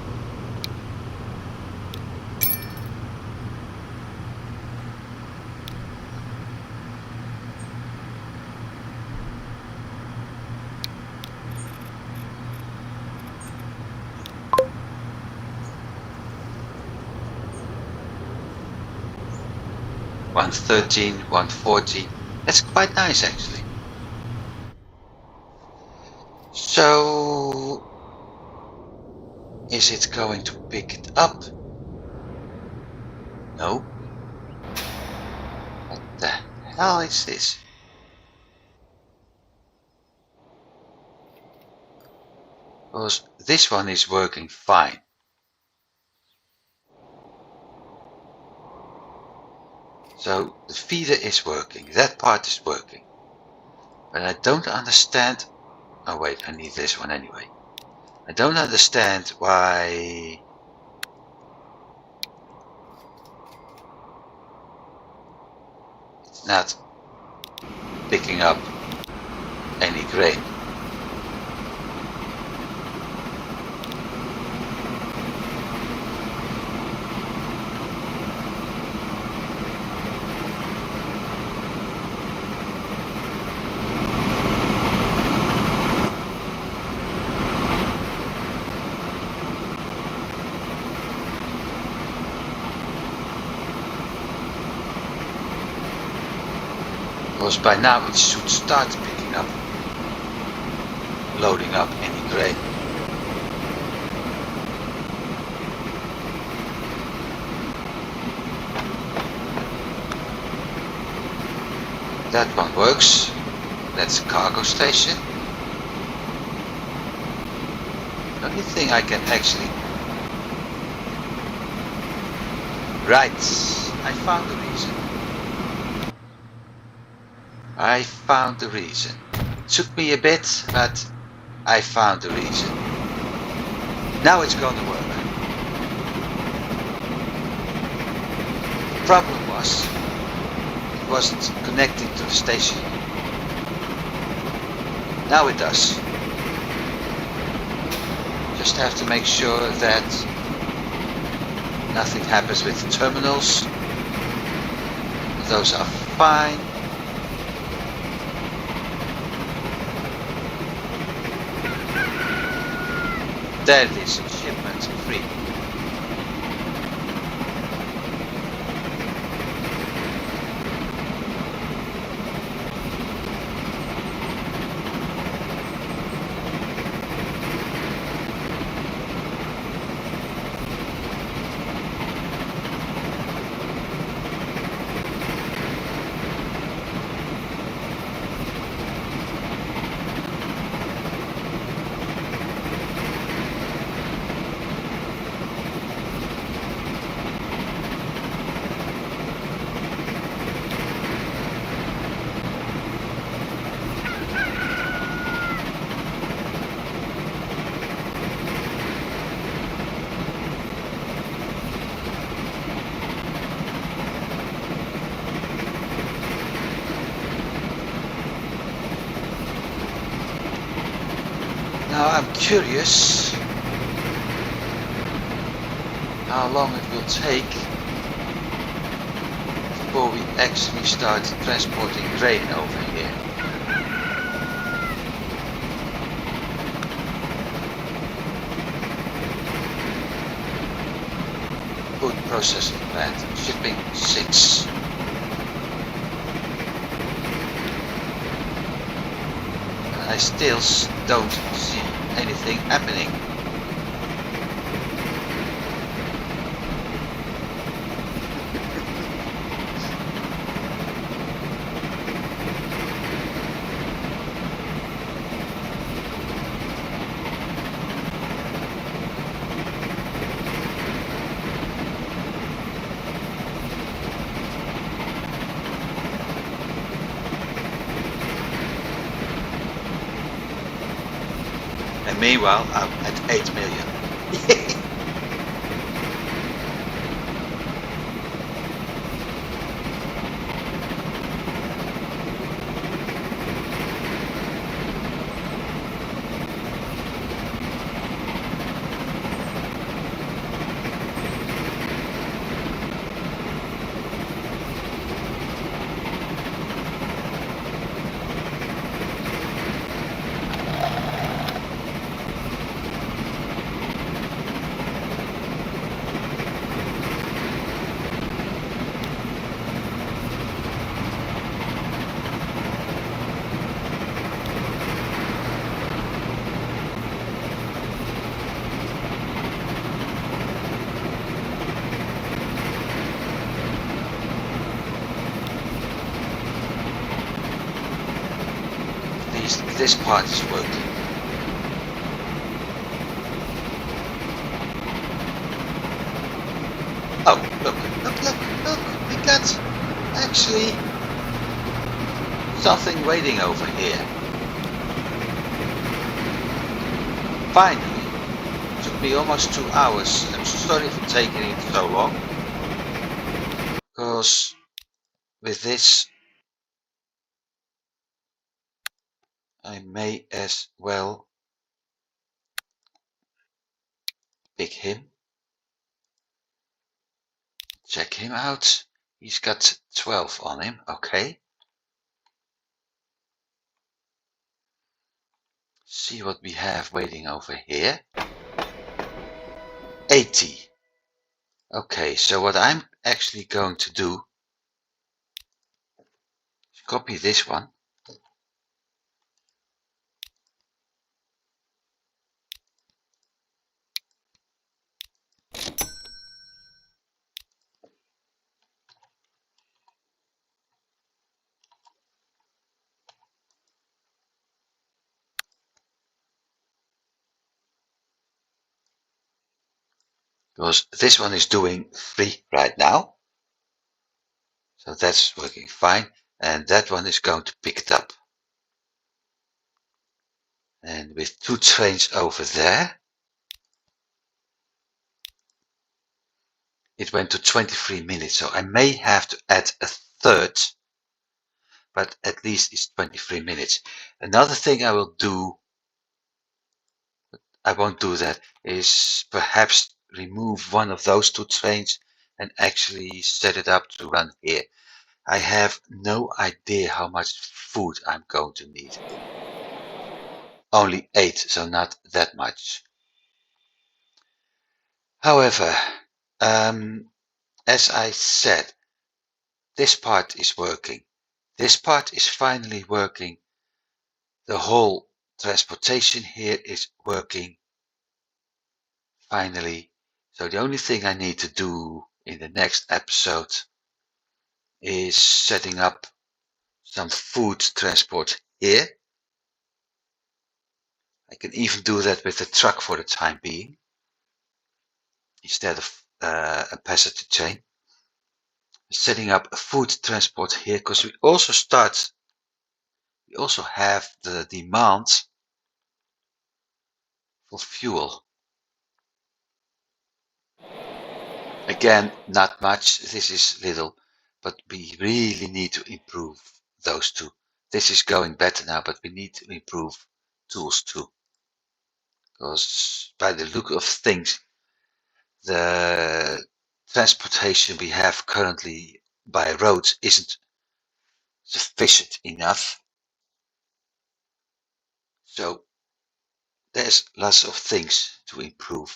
113, 114. That's quite nice actually. So, is it going to pick it up? No. What the hell is this? Because this one is working fine. So the feeder is working, that part is working. But I don't understand. Oh wait, I need this one anyway. I don't understand why it's not picking up any grain. Because by now it should start picking up, loading up any grain. That one works. That's a cargo station. The only thing I can actually... Right, I found the reason. I found the reason. It took me a bit, but I found the reason. Now it's going to work. The problem was, it wasn't connecting to the station. Now it does. Just have to make sure that nothing happens with the terminals. Those are fine. There it is, shipment free. Now I'm curious how long it will take before we actually start transporting grain over here. Food processing plant, shipping 6. I still don't see anything happening. And meanwhile, I'm at 8 million. least this part is working. Oh, look, we got actually something waiting over here. Finally, it took me almost 2 hours. I'm sorry for taking it so long, because with this I may as well pick him, check him out. He's got 12 on him, okay. See what we have waiting over here. 80. Okay, so what I'm actually going to do is copy this one. Because this one is doing 3 right now. So that's working fine. And that one is going to pick it up. And with 2 trains over there, it went to 23 minutes. So I may have to add a third, but at least it's 23 minutes. Another thing I will do, I won't do that, is perhaps remove one of those 2 trains and actually set it up to run here. I have no idea how much food I'm going to need. Only 8, so not that much. However, as I said, this part is working. This part is finally working. The whole transportation here is working finally. So the only thing I need to do in the next episode is setting up some food transport here. I can even do that with the truck for the time being, instead of a passenger train. Setting up a food transport here, because we also have the demand for fuel. Again, not much, this is little, but we really need to improve those two. This is going better now, but we need to improve tools too. Because by the look of things, the transportation we have currently by roads isn't sufficient enough. So there's lots of things to improve.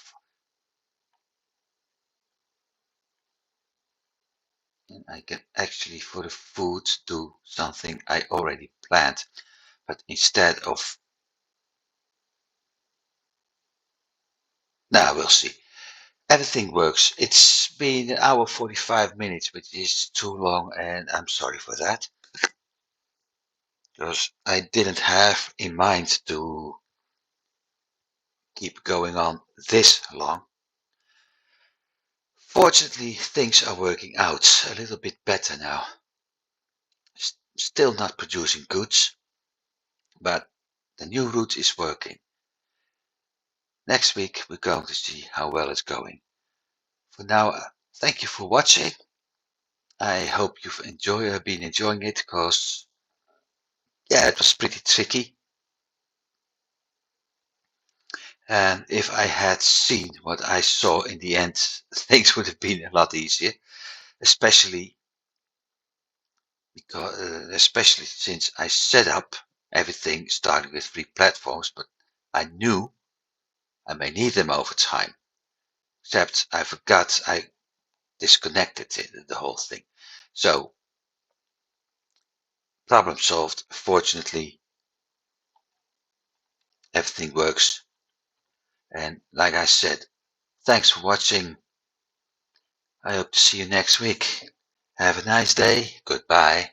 And I can actually, for the food, do something I already planned. But instead of... Now we'll see. Everything works. It's been 1 hour 45 minutes, which is too long, and I'm sorry for that. Because I didn't have in mind to keep going on this long. Fortunately, things are working out a little bit better now. Still not producing goods, but the new route is working. Next week, we're going to see how well it's going. For now, thank you for watching. I hope you've been enjoying it, because yeah, it was pretty tricky. And if I had seen what I saw in the end, things would have been a lot easier, especially since I set up everything starting with 3 platforms, but I knew I may need them over time. Except I forgot I disconnected the whole thing. So, problem solved. Fortunately, everything works. And like I said, thanks for watching. I hope to see you next week. Have a nice day. Goodbye.